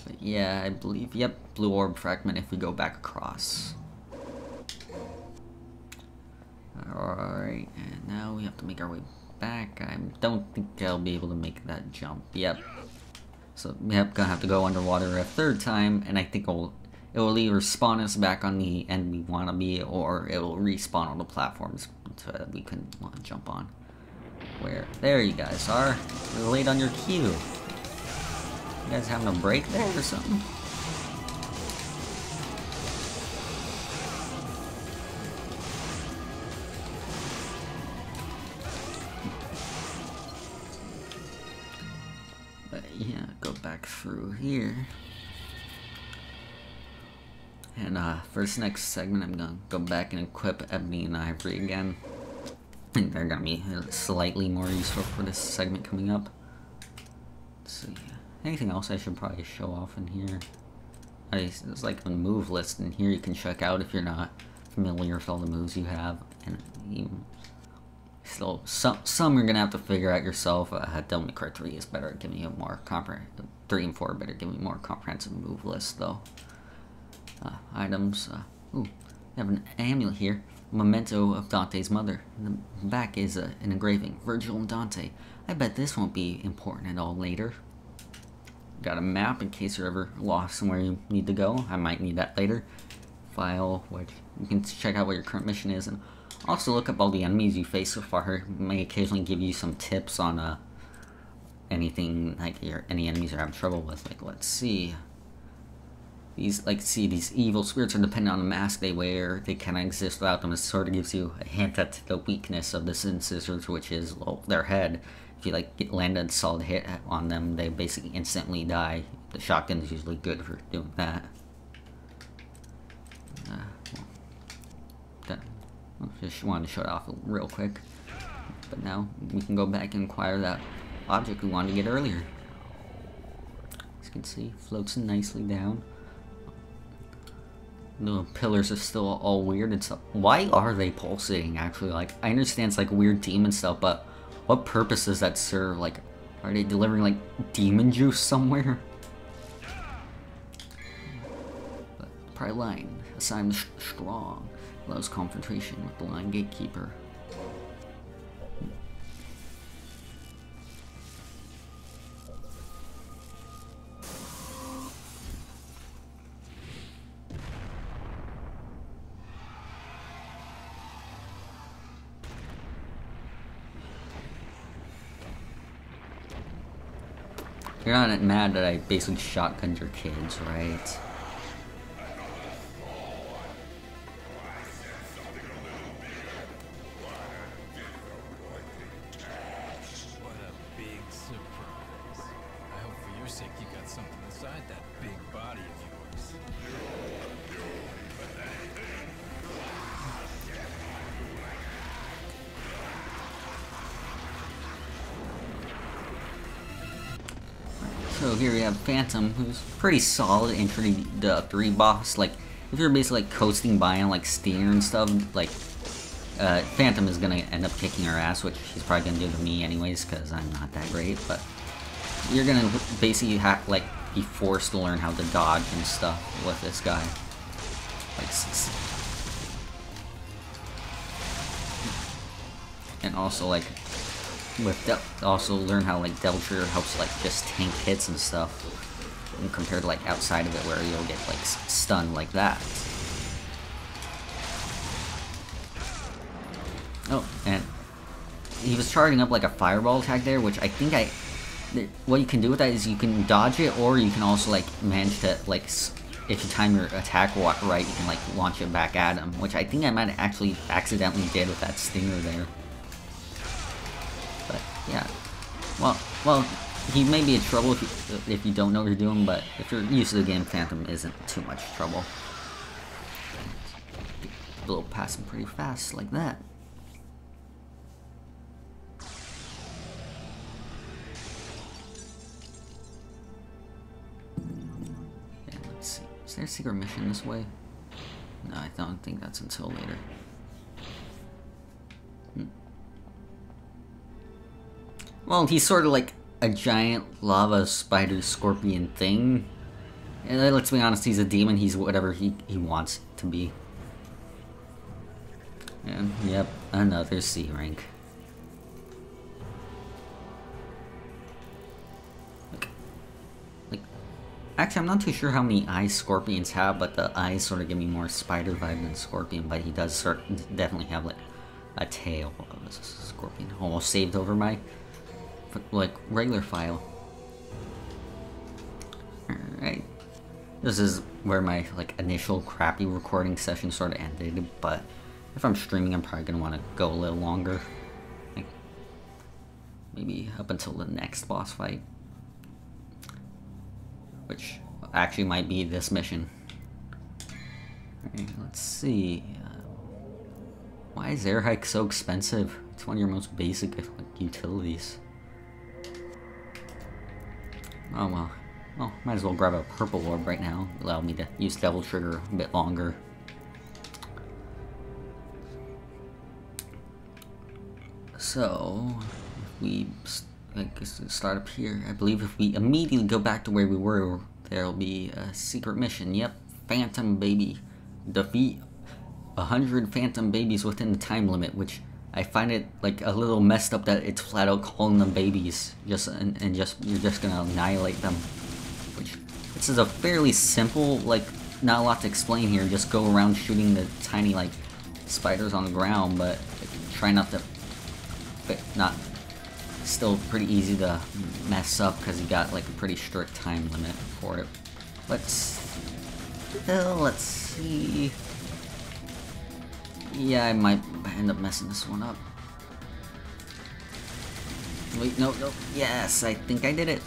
But yeah, I believe, yep, blue orb fragment if we go back across. Alright. Alright, and now we have to make our way back. I don't think I'll be able to make that jump. Yep. So, yep, gonna have to go underwater a third time, and I think it will either spawn us back on the end we want to be, or it will respawn on the platforms so that we can jump on. Where? There you guys are. You're late on your cue. You guys having a break there or something? But yeah, go back through here. And for this next segment, I'm gonna go back and equip Ebony and Ivory again. I think they're gonna be slightly more useful for this segment coming up. Let's see. Anything else I should probably show off in here? There's like a move list in here you can check out if you're not familiar with all the moves you have. And even still, some you're gonna have to figure out yourself. Devil May Cry 3 is better at giving you a more comprehensive. 3 and 4 are better at giving you a more comprehensive move list though. Items. Ooh, we have an amulet here. Memento of Dante's mother. In the back is an engraving. Virgil and Dante. I bet this won't be important at all later. Got a map in case you're ever lost somewhere you need to go. I might need that later. File, which you can check out what your current mission is, and also look up all the enemies you face so far. It may occasionally give you some tips on anything like any enemies you're having trouble with. Like, let's see. These evil spirits are dependent on the mask they wear. They cannot exist without them. It sort of gives you a hint at the weakness of the Sin Scissors, which is their head. If you land a solid hit on them, they basically instantly die. The shotgun is usually good for doing that. Just wanted to show it off real quick. But now we can go back and acquire that object we wanted to get earlier. As you can see, floats nicely down. The pillars are still all weird and stuff. Why are they pulsating, actually? Like, I understand it's like weird demon stuff, but what purpose does that serve? Like, are they delivering like demon juice somewhere? But probably line assigned strong allows confrontation with the line gatekeeper. You're not mad that I basically shotgunned your kids, right? What a big surprise. I hope for your sake you got something inside that big body of yours. So here we have Phantom, who's pretty solid entry the 3 boss. Like, if you're basically like coasting by on like Stinger and stuff, like Phantom is gonna end up kicking her ass, which she's probably gonna do to me anyways, because I'm not that great. But you're gonna basically have like be forced to learn how to dodge and stuff with this guy. Like, and also like also learn how like Devil Trigger helps like just tank hits and stuff, and compared to like outside of it where you'll get like stunned like that. Oh, and he was charging up like a fireball attack there, which I think what you can do with that is you can dodge it, or you can also like manage to like, if you time your attack right, you can like launch it back at him, which I think I might actually accidentally did with that Stinger there. But yeah, well, he may be in trouble if you don't know what you're doing, but if you're used to the game, Phantom isn't too much trouble. A little past him pretty fast like that. Yeah, let's see. Is there a secret mission this way? No, I don't think that's until later. Well, he's sort of like a giant lava spider scorpion thing. And let's be honest, he's a demon. He's whatever he wants to be. And on. Yep, another C rank. Like, actually, I'm not too sure how many eyes scorpions have, but the eyes sort of give me more spider vibe than scorpion. But he does definitely have like a tail of a scorpion. Almost saved over my like regular file. Alright. This is where my like initial crappy recording session sort of ended, but if I'm streaming, I'm probably gonna want to go a little longer, like maybe up until the next boss fight, which actually might be this mission. Alright, let's see. Why is air hike so expensive? It's one of your most basic like utilities. Oh well. Well, might as well grab a purple orb right now. Allow me to use Devil Trigger a bit longer. So, if we start up here, I believe if we immediately go back to where we were, there'll be a secret mission. Yep, Phantom Baby. Defeat 100 Phantom Babies within the time limit, which I find it like a little messed up that it's flat out calling them babies. You're just gonna annihilate them. Which, this is a fairly simple, like, not a lot to explain here. Just go around shooting the tiny, like, spiders on the ground, but like, try not to, still pretty easy to mess up because you got, like, a pretty strict time limit for it. Let's see. Yeah, I might end up messing this one up. Wait, no, yes, I think I did it.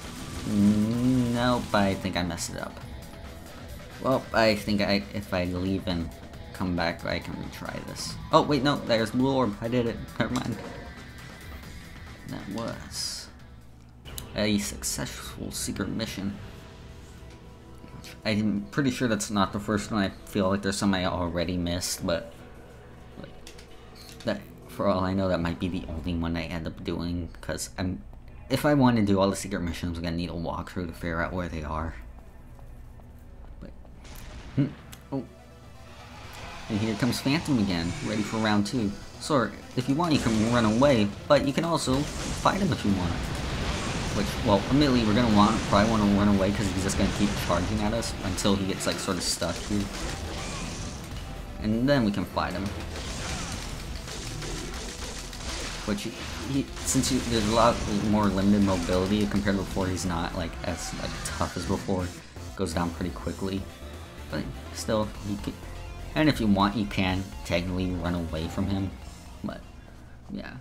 Nope, I think I messed it up. Well, I think if I leave and come back, I can retry this. Oh, wait, no, there's Blue Orb. I did it. Never mind. That was a successful secret mission. I'm pretty sure that's not the first one. I feel like there's some I already missed, but that, for all I know, that might be the only one I end up doing, because if I want to do all the secret missions, I'm gonna need a walkthrough to figure out where they are. But, oh, and here comes Phantom again, ready for round 2. So, if you want, you can run away, but you can also fight him if you want. Which, well, admittedly, we're gonna probably want to run away because he's just gonna keep charging at us until he gets like sort of stuck here, and then we can fight him. Which since there's a lot more limited mobility compared to before, he's not like as like tough as before. Goes down pretty quickly, but still, you can. And if you want, you can technically run away from him. But yeah,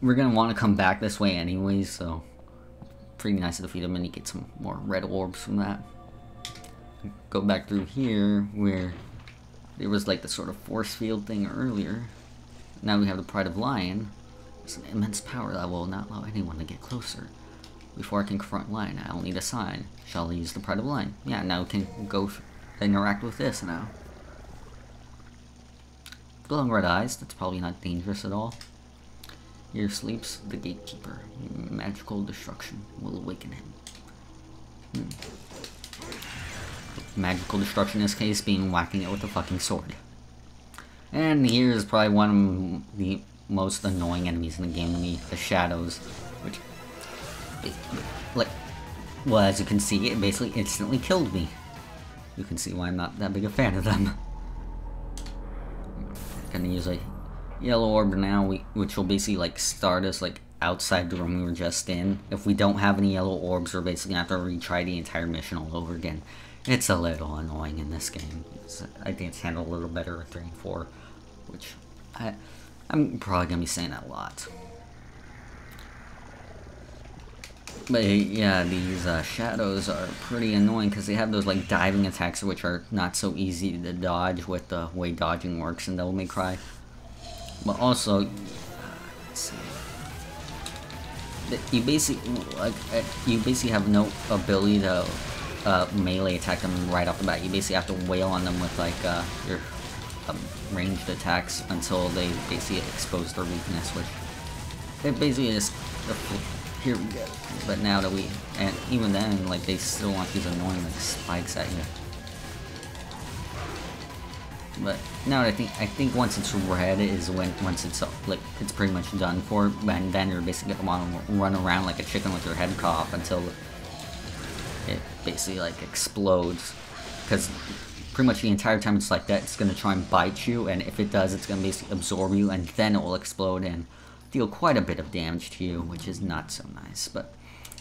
we're gonna want to come back this way anyways, so pretty nice to defeat him, and you get some more red orbs from that. Go back through here where there was like the sort of force field thing earlier. Now we have the Pride of Lion. It's an immense power that will not allow anyone to get closer. Before I can confront Lion, I'll need a sign. Shall I use the Pride of Lion? Yeah, now we can go interact with this now. Glowing red eyes, that's probably not dangerous at all. Here sleeps the Gatekeeper. Magical destruction will awaken him. Magical destruction in this case being whacking it with a fucking sword. And here's probably one of the most annoying enemies in the game to me, the Shadows, which, like, well, as you can see, it basically instantly killed me. You can see why I'm not that big a fan of them. I'm gonna use a yellow orb now, which will basically like start us like outside the room we were just in. If we don't have any yellow orbs, we're basically gonna have to retry the entire mission all over again. It's a little annoying in this game. I think it's handled a little better with 3 and 4, which I'm probably gonna be saying that a lot. But yeah, these Shadows are pretty annoying because they have those like diving attacks which are not so easy to dodge with the way dodging works in Devil May Cry. But also, let's see. You basically have no ability to melee attack them right off the bat. You basically have to wail on them with like your ranged attacks until they basically expose their weakness, which it basically is. Here we go. But now that and even then, like, they still want these annoying like spikes at you. But now I think once it's red is when once it's like it's pretty much done for, and then you're basically gonna want to run around like a chicken with your head cut off until it basically like explodes. Because pretty much the entire time it's like that, it's gonna try and bite you, and if it does, it's gonna basically absorb you, and then it will explode and deal quite a bit of damage to you, which is not so nice. But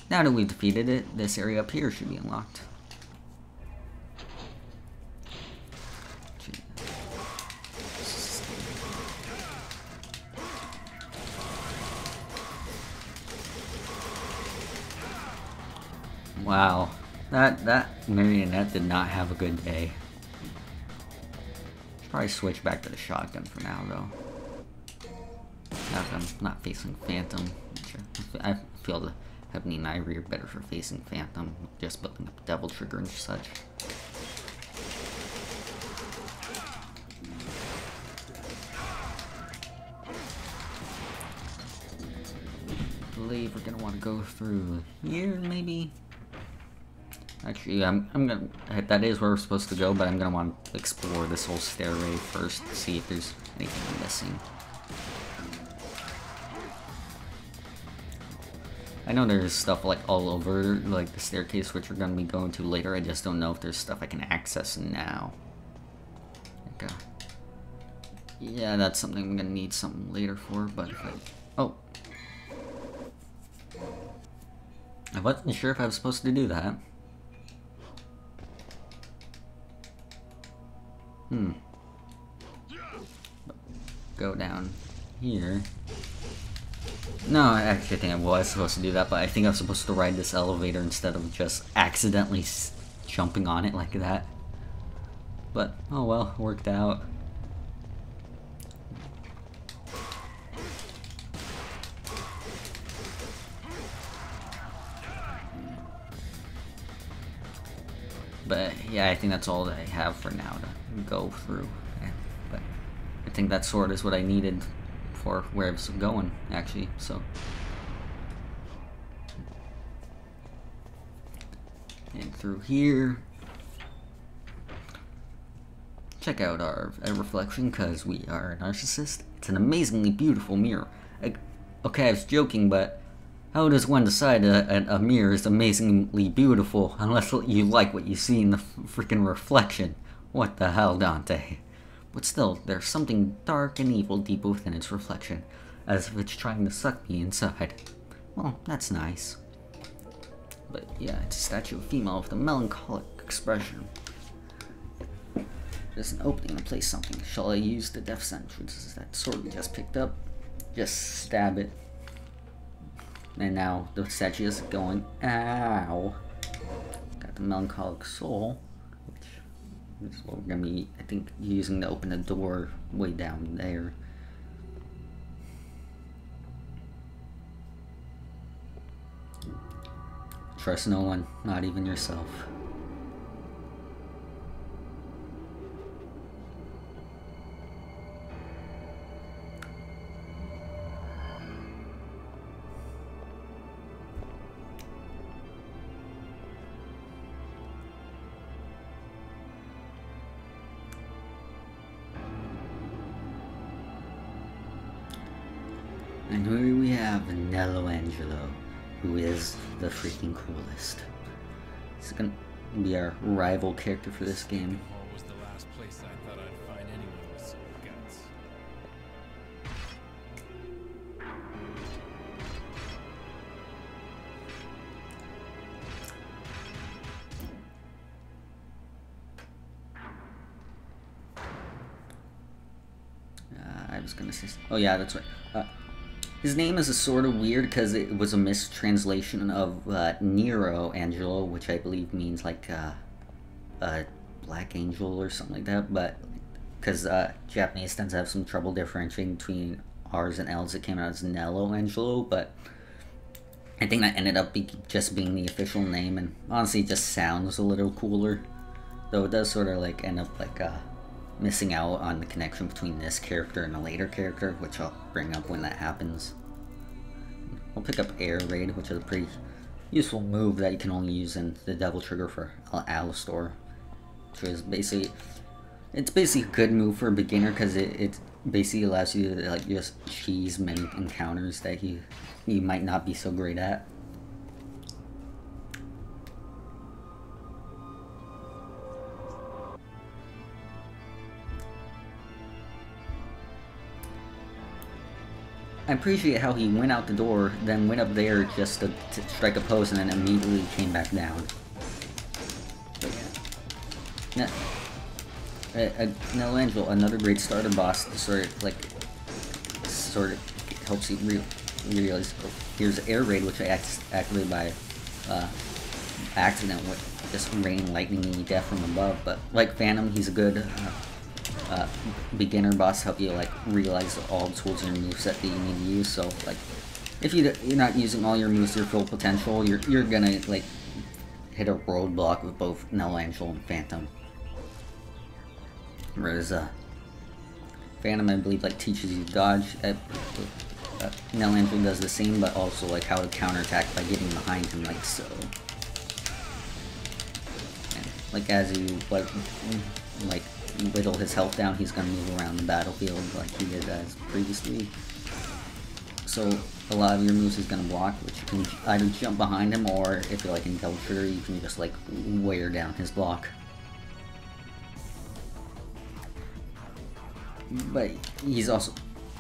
now that we've defeated it, this area up here should be unlocked. Wow, that marionette did not have a good day. Should probably switch back to the shotgun for now, though. Now that I'm not facing Phantom, I feel the Ebony and Ivory are better for facing Phantom, just building up Devil Trigger and such. I believe we're gonna want to go through here, maybe. Actually, I'm gonna. That is where we're supposed to go, but I'm gonna want to explore this whole stairway first to see if there's anything I'm missing. I know there's stuff like all over, like the staircase, which we're gonna be going to later. I just don't know if there's stuff I can access now. Okay. Yeah, that's something I'm gonna need something later for, but if I... Oh. I wasn't sure if I was supposed to do that. Go down here. No, I actually think I was supposed to do that, but I think I was supposed to ride this elevator instead of just accidentally jumping on it like that. But, oh well, worked out. But yeah, I think that's all that I have for now to go through. But I think that sword is what I needed for where I was going, actually, so. And through here. Check out our reflection, because we are a narcissist. It's an amazingly beautiful mirror. Okay, I was joking, but how does one decide a mirror is amazingly beautiful unless you like what you see in the freaking reflection? What the hell, Dante? But still, there's something dark and evil deep within its reflection, as if it's trying to suck me inside. Well, that's nice. But yeah, it's a statue of a female with a melancholic expression. There's an opening to place something. Shall I use the death sentence? That sword we just picked up? Just stab it. And now the statue is going, ow. Got the melancholic soul, which is what we're gonna be, I think, using to open the door way down there. Trust no one, not even yourself. And here we have Nello Angelo, who is the freaking coolest. He's gonna be our rival character for this game. Hall was the last place I thought I'd find anyone with some guts. I was gonna say, oh yeah, that's right. His name is sort of weird because it was a mistranslation of Nero Angelo, which I believe means like Black Angel or something like that. But because Japanese tends to have some trouble differentiating between R's and L's, it came out as Nello Angelo. But I think that ended up just being the official name, and honestly, it just sounds a little cooler. Though it does sort of like end up like missing out on the connection between this character and a later character, which I'll bring up when that happens. We'll pick up Air Raid, which is a pretty useful move that you can only use in the Devil Trigger for Alastor, which is basically It's basically a good move for a beginner because it basically allows you to like just cheese many encounters that you might not be so great at. I appreciate how he went out the door, then went up there just to strike a pose, and then immediately came back down. But yeah. Nelangelo, another great starter boss, sort of helps you realize. Oh, here's Air Raid, which I activated by accident with just rain, lightning, and death from above. But like Phantom, he's a good beginner boss, help you like realize all the tools in your moveset that you need to use. So like, if you're not using all your moves to their full potential, you're gonna like hit a roadblock with both Nelangelo and Phantom. Whereas Phantom, I believe, like teaches you to dodge. Nelangelo does the same, but also like how to counterattack by getting behind him, like so. And, like as you like whittle his health down, he's gonna move around the battlefield like he did as previously. So a lot of your moves he's gonna block, which you can either jump behind him, or if you're like in Devil Trigger, you can just like wear down his block. But he's also,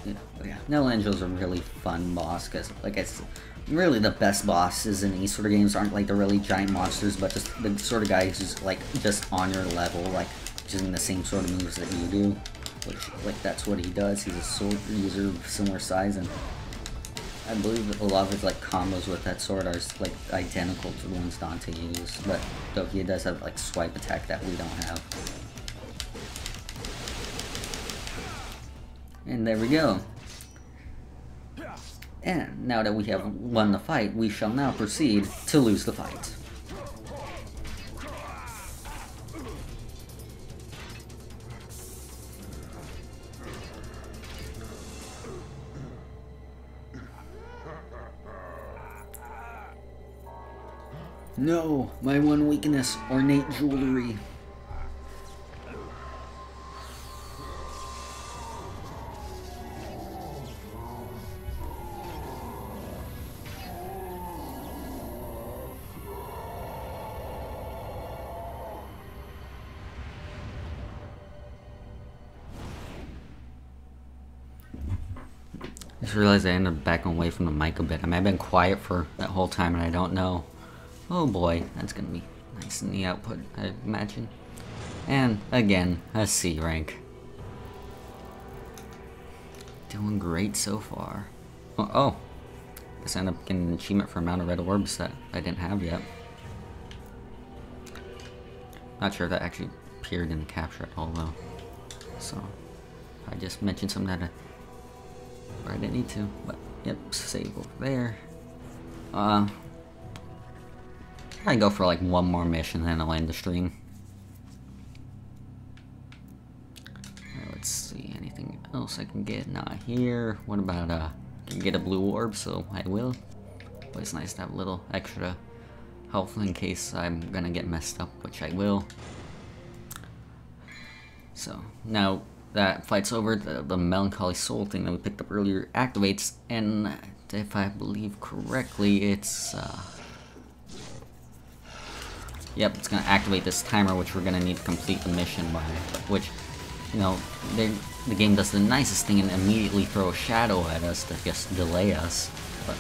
yeah, Nelangelo's a really fun boss because, like I said, really the best bosses in these sort of games aren't like the really giant monsters, but just the sort of guy who's like just on your level, like using the same sort of moves that you do, which like that's what he does. He's a sword user of similar size, and I believe a lot of his like combos with that sword are like identical to the ones Dante uses, but Dokia does have like swipe attack that we don't have. And there we go. And now that we have won the fight, we shall now proceed to lose the fight. No, my one weakness, ornate jewelry. I just realized I ended up backing away from the mic a bit. I mean, I've been quiet for that whole time and I don't know. Oh boy, that's gonna be nice in the output, I imagine. And again, a C rank. Doing great so far. Oh, guess I ended up getting an achievement for amount of red orbs that I didn't have yet. Not sure if that actually appeared in the capture at all though. So, I just mentioned something that I didn't need to, but yep, save over there. I go for like one more mission, then I'll end the stream. Alright, let's see, anything else I can get? Not here. What about I can get a blue orb, so I will. But it's nice to have a little extra health in case I'm gonna get messed up, which I will. So now that fight's over, the Melancholy Soul thing that we picked up earlier activates, and if I believe correctly, it's yep, it's gonna activate this timer, which we're gonna need to complete the mission by. Which, you know, the game does the nicest thing and immediately throw a shadow at us to just delay us. But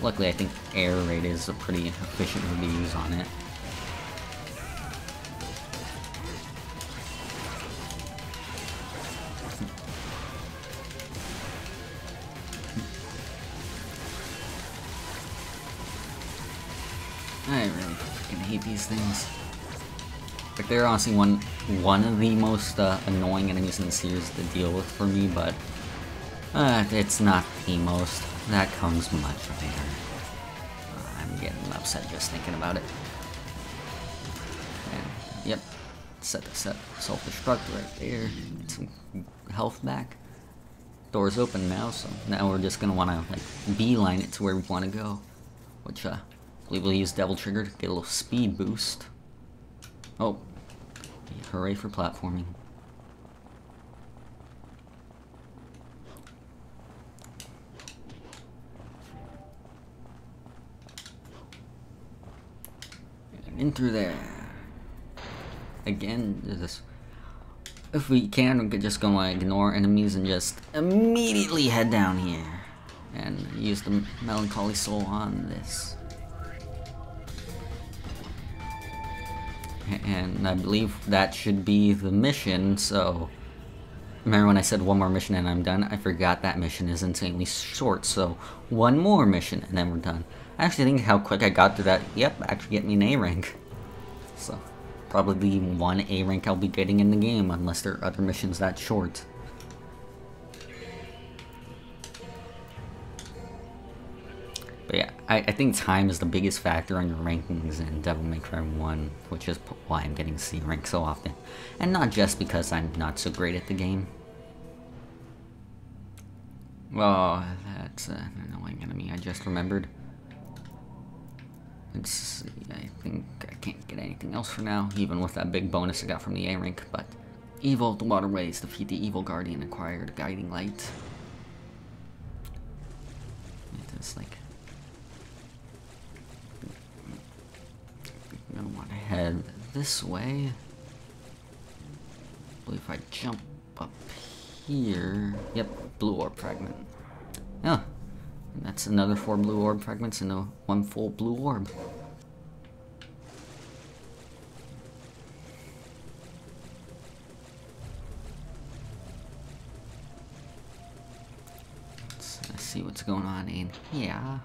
luckily, I think Air Raid is a pretty efficient move to use on it. I really freaking hate these things. Like, they're honestly one of the most annoying enemies in the series to deal with for me, but it's not the most. That comes much later. I'm getting upset just thinking about it. And, yep, set self-destruct right there. Get some health back. Door's open now, so now we're just gonna want to like beeline it to where we want to go, which I believe we'll use Devil Trigger to get a little speed boost. Oh, hooray for platforming. In through there. Again, this. If we can, we could just go and ignore enemies and just immediately head down here. And use the Melancholy Soul on this. And I believe that should be the mission, so... Remember when I said one more mission and I'm done? I forgot that mission is insanely short, so one more mission and then we're done. I actually think how quick I got to that, yep, actually get me an A rank. So, probably one A rank I'll be getting in the game, unless there are other missions that short. But yeah, I think time is the biggest factor on your rankings in Devil May Cry 1, which is why I'm getting C rank so often. And not just because I'm not so great at the game. Oh, that's an annoying enemy I just remembered. Let's see, I think I can't get anything else for now, even with that big bonus I got from the A rank, but... Evil of the Waterways, defeat the Evil Guardian, acquire the Guiding Light. It's like... I'm gonna want to head this way. I believe if I jump up here... Yep, blue orb fragment. Yeah, and that's another 4 blue orb fragments and a 1 full blue orb. Let's see what's going on in here. I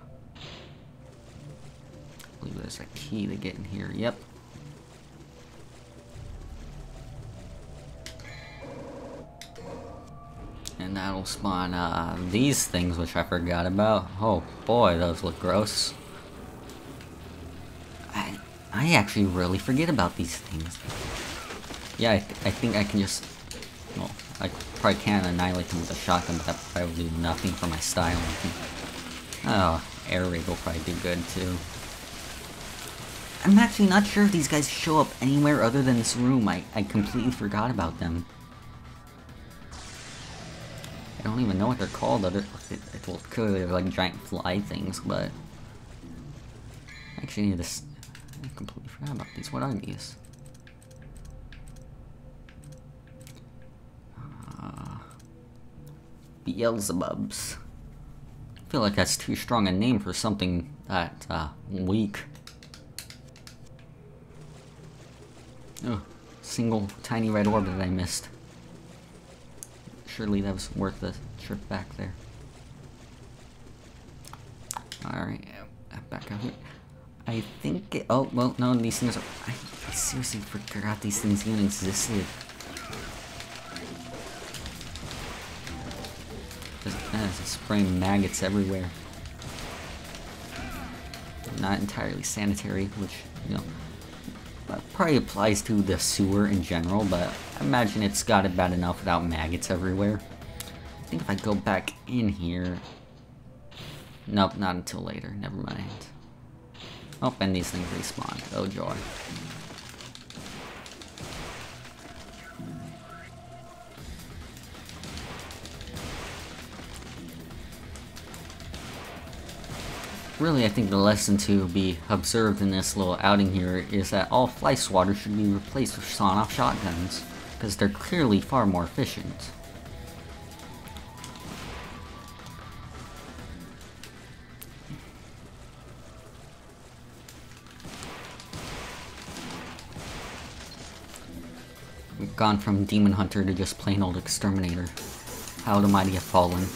believe there's a key to get in here. Yep. And that'll spawn these things, which I forgot about. Oh boy, those look gross. I actually really forget about these things. Yeah, I think I can just... Well, I probably can annihilate them with a shotgun, but that probably will do nothing for my style. Oh, air raid will probably do good too. I'm actually not sure if these guys show up anywhere other than this room. I completely forgot about them. I don't even know what they're called. Well, clearly they're like giant fly things, but... I actually need this... I completely forgot about these. What are these? Beelzebubs. I feel like that's too strong a name for something that, weak. Oh, single tiny red orb that I missed. Surely that was worth the trip back there. Alright, back out here. I think it, oh, well, no, these things are... I seriously forgot these things even existed. There's spraying maggots everywhere. Not entirely sanitary, which, you know, probably applies to the sewer in general, but I imagine it's got it bad enough without maggots everywhere. I think if I go back in here... Nope, not until later, never mind. Oh, and these things respawn. Oh joy. Really, I think the lesson to be observed in this little outing here is that all fly swatters should be replaced with sawn-off shotguns, because they're clearly far more efficient. We've gone from Demon Hunter to just plain old Exterminator. How the mighty have fallen.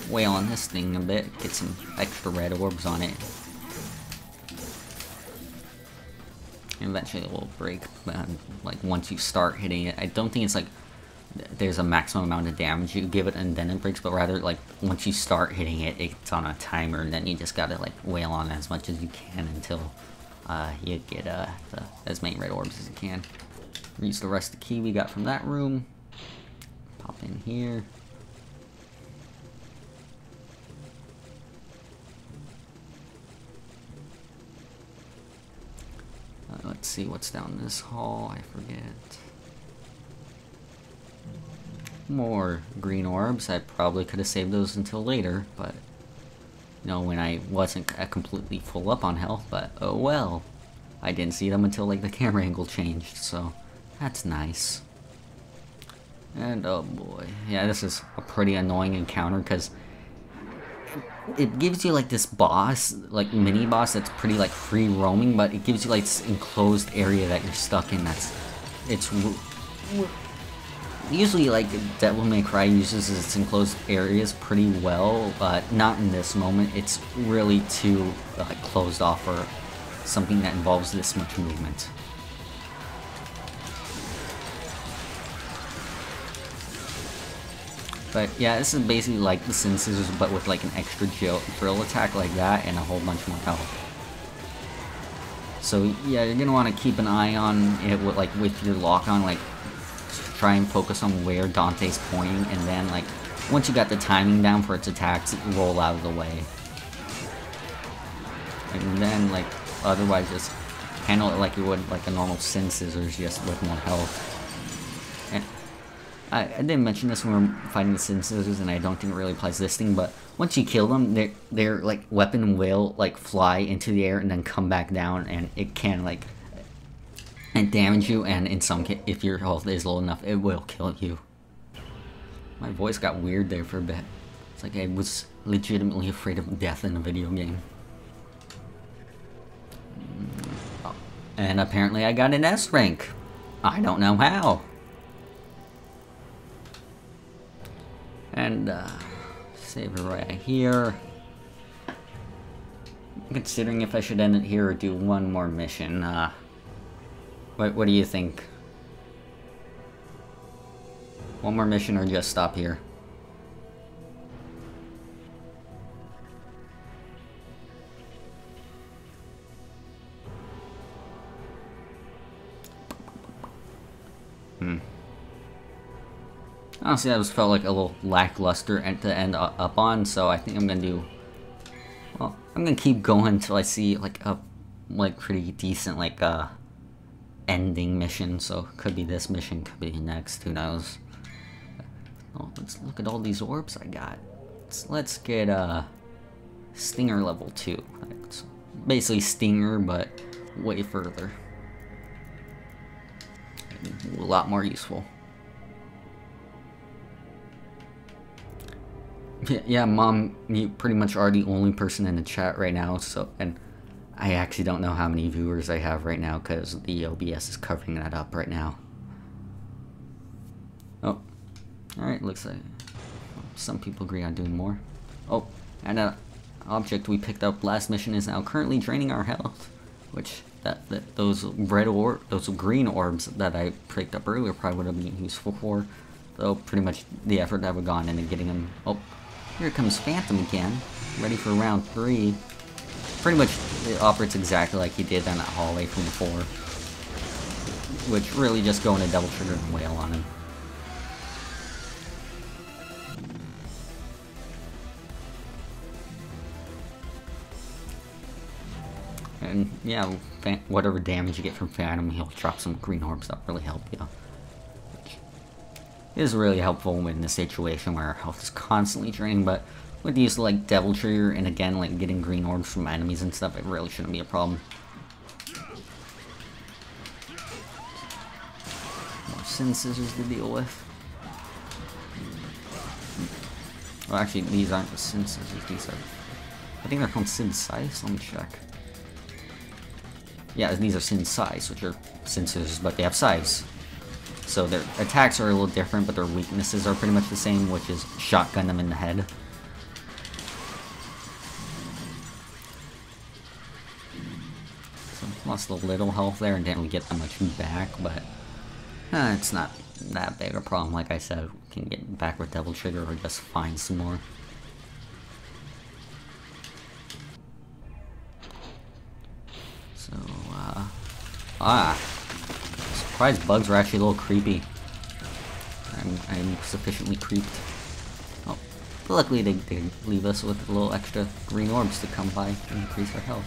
Wail on this thing a bit, get some extra red orbs on it. Eventually it will break, like once you start hitting it. I don't think it's like there's a maximum amount of damage you give it and then it breaks, but rather like once you start hitting it, it's on a timer and then you just gotta like wail on as much as you can until you get as many red orbs as you can. Use the rest of the key we got from that room. Pop in here. Let's see what's down this hall, I forget. More green orbs. I probably could have saved those until later, but You know, when I wasn't completely full up on health, but oh well. I didn't see them until like the camera angle changed, so that's nice. And oh boy, yeah, this is a pretty annoying encounter because it gives you like this boss, like mini boss that's pretty like free roaming, but it gives you like this enclosed area that you're stuck in. It's usually like Devil May Cry uses its enclosed areas pretty well, but not in this moment. It's really too closed off for something that involves this much movement. But yeah, this is basically like the Sin Scissors, but with like an extra drill attack like that and a whole bunch more health. So yeah, you're gonna want to keep an eye on it with your lock on, like try and focus on where Dante's pointing, and then like once you got the timing down for its attacks, roll out of the way. And then like otherwise just handle it like you would like a normal Sin Scissors, just with more health. And I didn't mention this when we were fighting the Sin Scissors, and I don't think it really applies to this thing, but once you kill them, their like weapon will like fly into the air and then come back down, and it can like and damage you, and in some case, if your health is low enough, it will kill you. My voice got weird there for a bit. It's like I was legitimately afraid of death in a video game. And apparently I got an S rank. I don't know how. And save it right here. I'm considering if I should end it here or do one more mission. What do you think? One more mission or just stop here? Honestly, that just felt like a little lackluster to end up on, so I think I'm gonna do... Well, I'm gonna keep going until I see like a pretty decent ending mission. So could be this mission, could be next, who knows. Oh, let's look at all these orbs I got. Let's get Stinger level 2. It's basically Stinger, but way further. A lot more useful. Yeah, Mom, you pretty much are the only person in the chat right now, so, and I actually don't know how many viewers I have right now because the OBS is covering that up right now. Oh, alright, looks like some people agree on doing more. Oh, and an object we picked up last mission is now currently draining our health, which those green orbs that I picked up earlier probably would have been useful for, though pretty much the effort that would have gone into getting them. Oh, here comes Phantom again, ready for round 3. Pretty much it operates exactly like he did on that hallway from before, which really just go into double trigger and wail on him. And yeah, whatever damage you get from Phantom, he'll drop some green orbs that really help you. Which is really helpful in a situation where our health is constantly draining, but with the use of like Devil Trigger and again like getting green orbs from enemies and stuff, it really shouldn't be a problem. More Sin Scissors to deal with. Well, actually, these aren't the Sin Scissors, these are... I think they're called Sin Scythes, let me check. Yeah, these are Sin Scythes, which are Sin Scissors, but they have scythes. So their attacks are a little different, but their weaknesses are pretty much the same, which is shotgun them in the head. So lost a little health there and didn't really get that much back, but it's not that big a problem. Like I said, we can get back with Devil Trigger or just find some more. So, surprised bugs were actually a little creepy. I'm sufficiently creeped. Oh, but luckily they leave us with a little extra green orbs to come by and increase our health.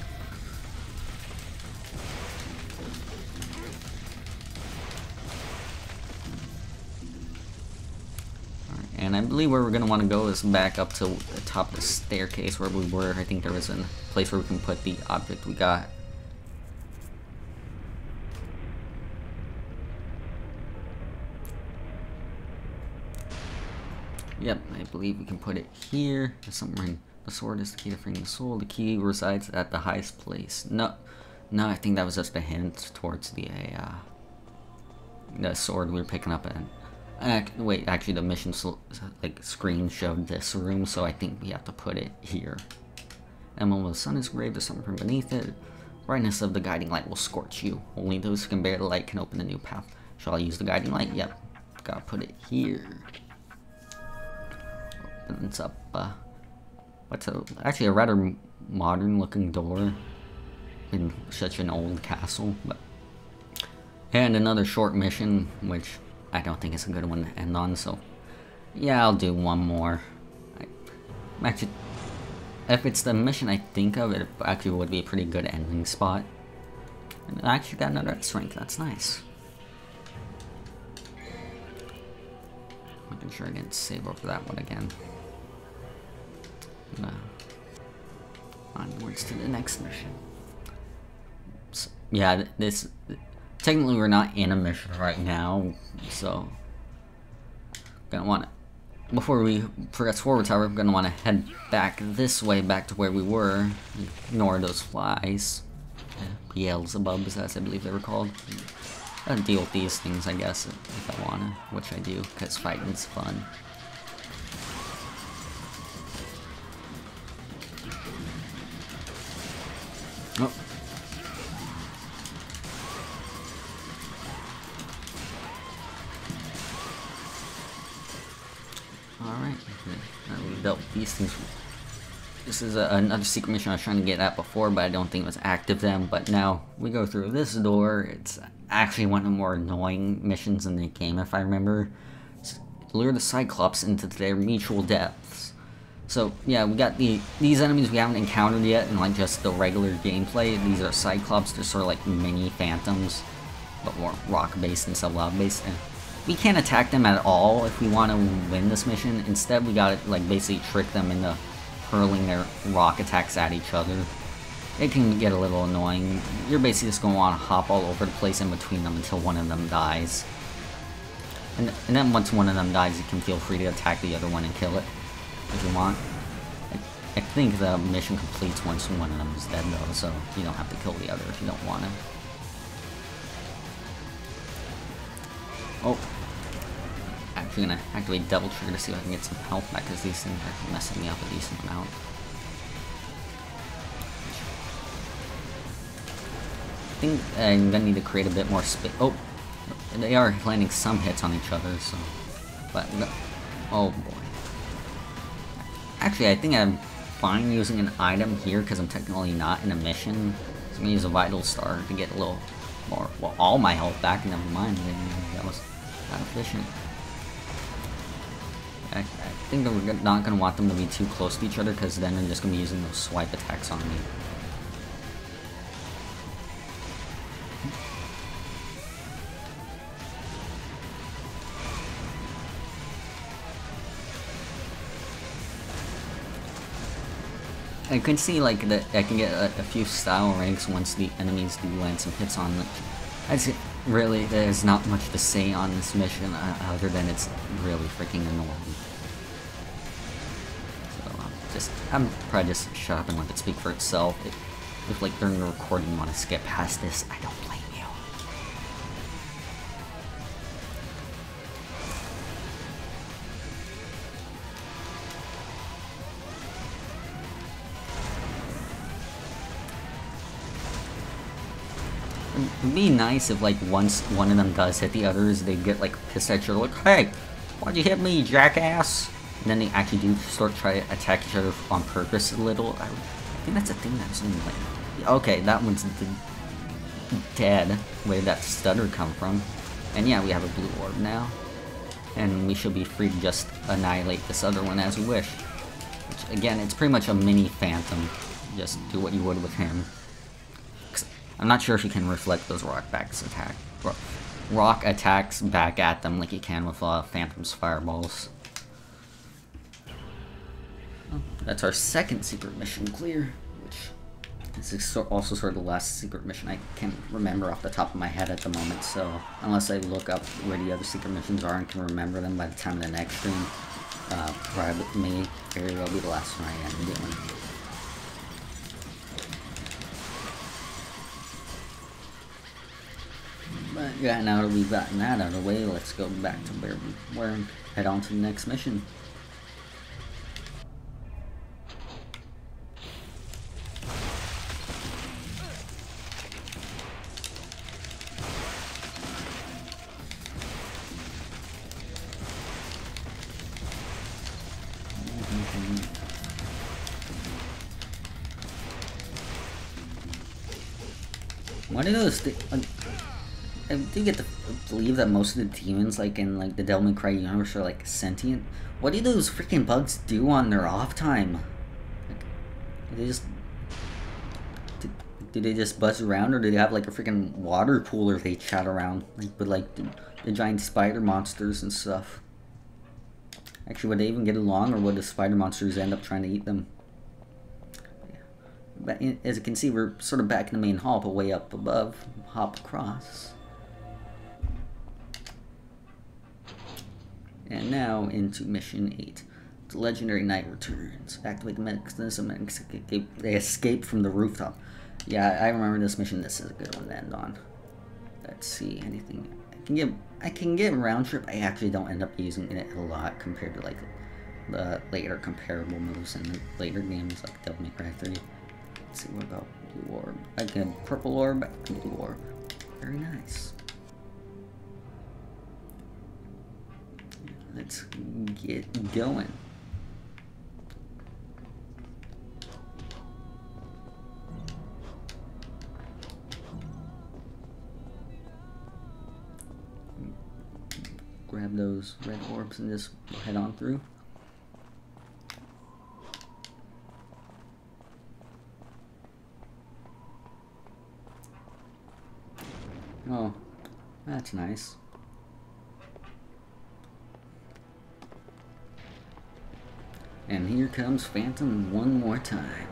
Alright, And I believe where we're going to want to go is back up to the top of the staircase where we were. I think there was a place where we can put the object we got. Yep, I believe we can put it here. Somewhere in the sword is the key to freeing the soul. The key resides at the highest place. No, I think that was just a hint towards the sword we were picking up at. Wait, actually the mission like screen showed this room, so I think we have to put it here. And when the sun is engraved or something from beneath it, brightness of the guiding light will scorch you. Only those who can bear the light can open a new path. Shall I use the guiding light? Yep. Gotta put it here. Opens up, actually a rather modern looking door in such an old castle. And another short mission, which I don't think is a good one to end on, so yeah, I'll do one more. Actually, if it's the mission I think of, it actually would be a pretty good ending spot. And I actually got another strength, that's nice. Making sure I didn't save over that one again. Onwards to the next mission. So, yeah, this technically we're not in a mission right now, so gonna want to, before we progress forward, however, we're gonna want to head back this way, back to where we were. Ignore those flies, Beelzebubs, as I believe they were called. I'll deal with these things, I guess, if I wanna, which I do, because fighting's fun. Oh. Alright, we dealt with these things. This is another secret mission I was trying to get at before, but I don't think it was active then. But now we go through this door. It's actually one of the more annoying missions in the game, if I remember. Lure the Cyclops into their mutual depths. So yeah, we got these enemies we haven't encountered yet in like just the regular gameplay. These are Cyclops. They're sort of like mini phantoms, but more rock-based instead of lava-based. And we can't attack them at all if we want to win this mission. Instead, we gotta like basically trick them into hurling their rock attacks at each other. It can get a little annoying. You're basically just gonna want to hop all over the place in between them until one of them dies. And then once one of them dies, you can feel free to attack the other one and kill it if you want. I think the mission completes once one of them is dead though, so you don't have to kill the other if you don't want to. Oh. Actually gonna activate double trigger to see if I can get some health back, because these things are messing me up a decent amount. I think I'm gonna need to create a bit more space. Oh! They are landing some hits on each other, so... But, no. Oh boy. Actually, I think I'm fine using an item here, because I'm technically not in a mission. So I'm gonna use a Vital Star to get a little more, well, all my health back, never mind. That was not efficient. I think that we're not gonna want them to be too close to each other, because then they're just gonna be using those swipe attacks on me. I can see like that I can get a few style ranks once the enemies do land some hits on them. Really, there's not much to say on this mission other than it's really freaking annoying. So I'm probably just shut up and let it speak for itself. If like during the recording you want to skip past this, I don't blame you. It'd be nice if like once one of them does hit the others, they get like pissed at each other, like, hey, why'd you hit me, jackass? And then they actually do start trying to attack each other on purpose a little. I think that's a thing that's in like, okay, that one's dead. Where did that stutter come from? And yeah, we have a blue orb now, and we should be free to just annihilate this other one as we wish. Which again, it's pretty much a mini phantom. Just do what you would with him. I'm not sure if you can reflect those rock attacks back at them like you can with Phantom's fireballs. Oh, that's our second secret mission clear, which is also sort of the last secret mission I can't remember off the top of my head at the moment, so unless I look up where the other secret missions are and can remember them by the time of the next stream, probably may very well be the last one I am doing. But yeah, now that we've gotten that out of the way, let's go back to where we were and head on to the next mission. Why do those I do get to believe that most of the demons, like in like the Devil May Cry universe, are like sentient. What do those freaking bugs do on their off time? Like, do they just buzz around, or do they have like a freaking water cooler they chat around, like with like the giant spider monsters and stuff? Actually, would they even get along, or would the spider monsters end up trying to eat them? But as you can see, we're sort of back in the main hall, but way up above. Hop across. And now into mission 8. The legendary knight returns. Activate the mechanism and they escape from the rooftop. Yeah, I remember this mission. This is a good one to end on. Let's see, anything I can get round trip. I actually don't end up using it a lot compared to like the later comparable moves in the later games like Devil May Cry 3. Let's see, what about blue orb? Again, purple orb, blue orb. Very nice. Let's get going. Grab those red orbs and just head on through. Oh, that's nice. And here comes Phantom one more time.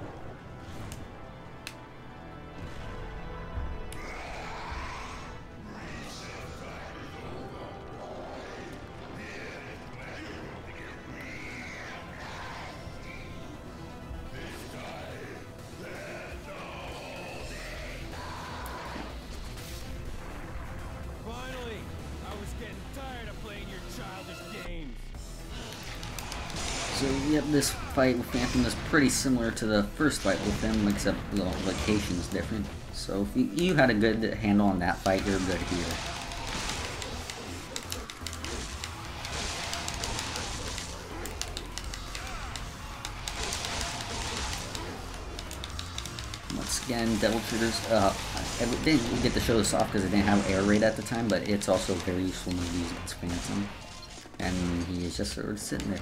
Finally! I was getting tired of playing your childish games. So yep, this fight with Phantom is pretty similar to the first fight with him, except the location is different. So if you had a good handle on that fight, you're good here. Once again, Devil Shooters. I didn't get to show this off because I didn't have air raid at the time, but it's also a very useful move to use against Phantom. And he is just sort of sitting there.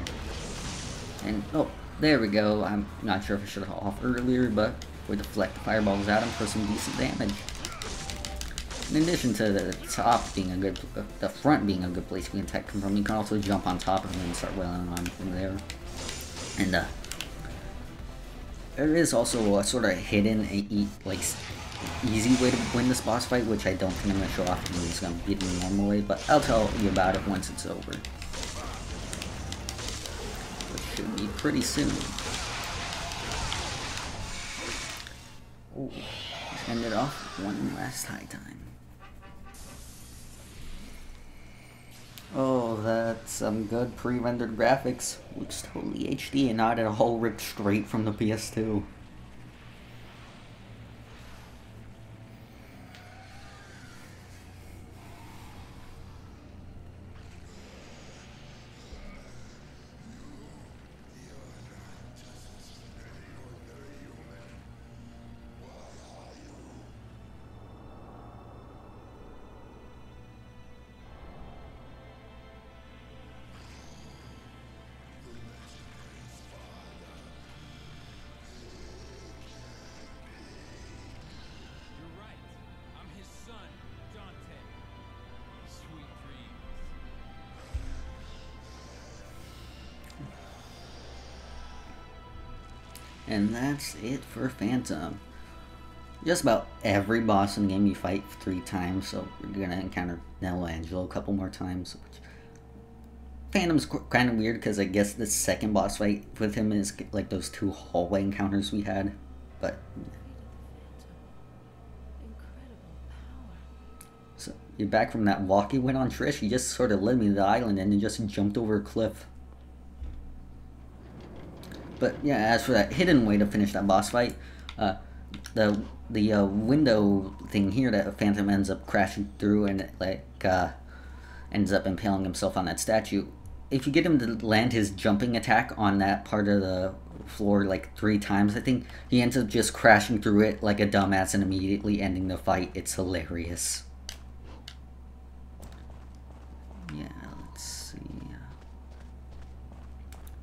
And, oh, there we go. I'm not sure if I should have off earlier, but we deflect the fireballs at him for some decent damage. In addition to the top being a good, the front being a good place we can attack him from, you can also jump on top of him and start wailing on him from there. And, there is also a sort of hidden, like, easy way to win this boss fight, which I don't think I'm going to show off. I'm just going to beat him the normal way, but I'll tell you about it once it's over. Should be pretty soon. Oh, let's end it off with one last high time. Oh, that's some good pre-rendered graphics. Looks totally HD and not at all ripped straight from the PS2. And that's it for Phantom. Just about every boss in the game you fight 3 times, so you're gonna encounter Nello Angelo a couple more times. Phantom's kind of weird because I guess the second boss fight with him is like those 2 hallway encounters we had, but so you're back from that walk you went on, Trish. You just sort of led me to the island and you just jumped over a cliff. But yeah, as for that hidden way to finish that boss fight, the window thing here that Phantom ends up crashing through and ends up impaling himself on that statue. If you get him to land his jumping attack on that part of the floor like 3 times, I think he ends up just crashing through it like a dumbass and immediately ending the fight. It's hilarious. Yeah, let's see.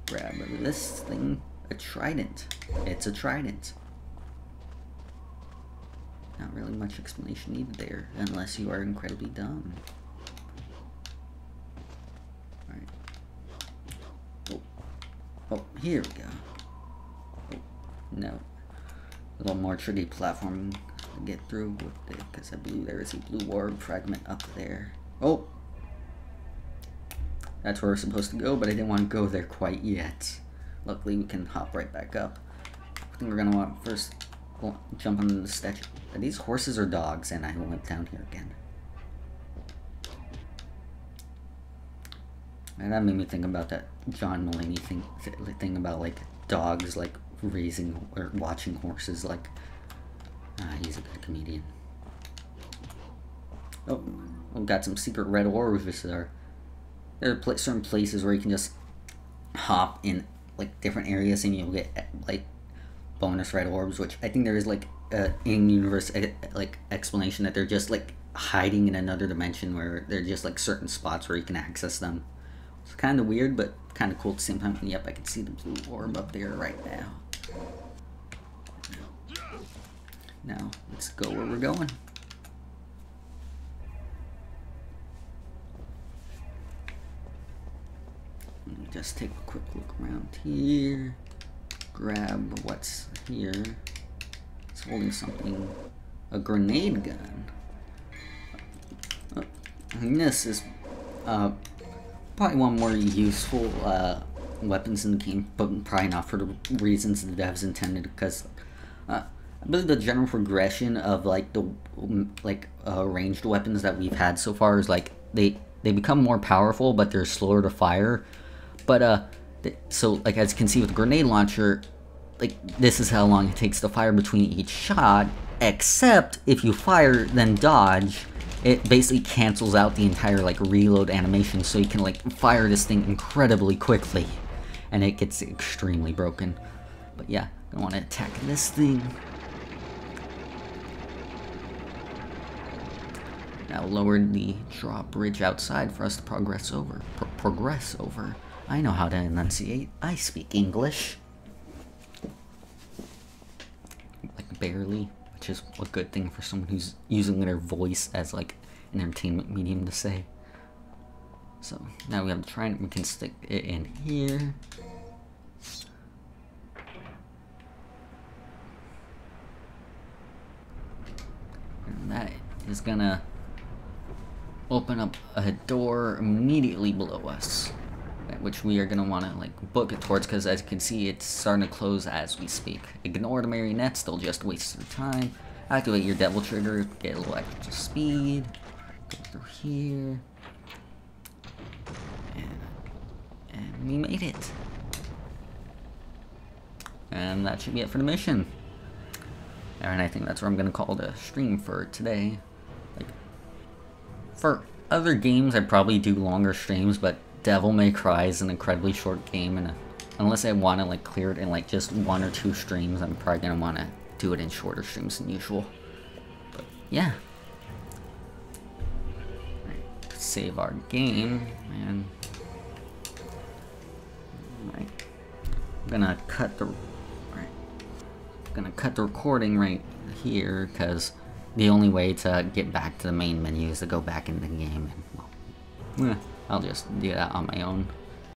Grab this thing. A trident. It's a trident. Not really much explanation needed there, unless you are incredibly dumb. Alright. Oh, here we go. Oh, no. A little more tricky platform to get through with it, because I believe there is a blue orb fragment up there. Oh! That's where we're supposed to go, but I didn't want to go there quite yet. Luckily, we can hop right back up. I think we're going to want first jump on the statue. Are these horses or dogs? And I went down here again. And that made me think about that John Mulaney thing about like dogs like raising or watching horses. Like, he's a good comedian. Oh, we've got some secret red orbs there. There are certain places where you can just hop in like different areas and you'll get like bonus red orbs, which I think there is like in-universe like explanation that they're just like hiding in another dimension where they're just like certain spots where you can access them. It's kind of weird, but kind of cool at the same time. And yep, I can see the blue orb up there right now. Now let's go where we're going. Just take a quick look around here. Grab what's here. It's holding something. A grenade gun. Oh, I think this is probably one more useful weapons in the game, but probably not for the reasons the devs intended. Because I believe the general progression of like the ranged weapons that we've had so far is like they become more powerful, but they're slower to fire. But so like as you can see with the grenade launcher, like this is how long it takes to fire between each shot, except if you fire then dodge, it basically cancels out the entire like reload animation, so you can like fire this thing incredibly quickly and it gets extremely broken. But yeah, I want to attack this thing. Now lower the drawbridge outside for us to progress over. Progress over. I know how to enunciate. I speak English. Like barely, which is a good thing for someone who's using their voice as like an entertainment medium to say. So now we have the trident. We can stick it in here. And that is gonna open up a door immediately below us, which we are going to want to like book it towards, because as you can see it's starting to close as we speak. Ignore the marionettes, they'll just waste your time. Activate your devil trigger, get a little extra speed. Go through here. And we made it. And that should be it for the mission. And I think that's where I'm going to call the stream for today. Like, for other games I'd probably do longer streams, but Devil May Cry is an incredibly short game, and unless I want to like clear it in like just 1 or 2 streams, I'm probably gonna want to do it in shorter streams than usual. But yeah, right, save our game, and right, I'm gonna cut the recording right here, because the only way to get back to the main menu is to go back in the game, and well, I'll just do that on my own.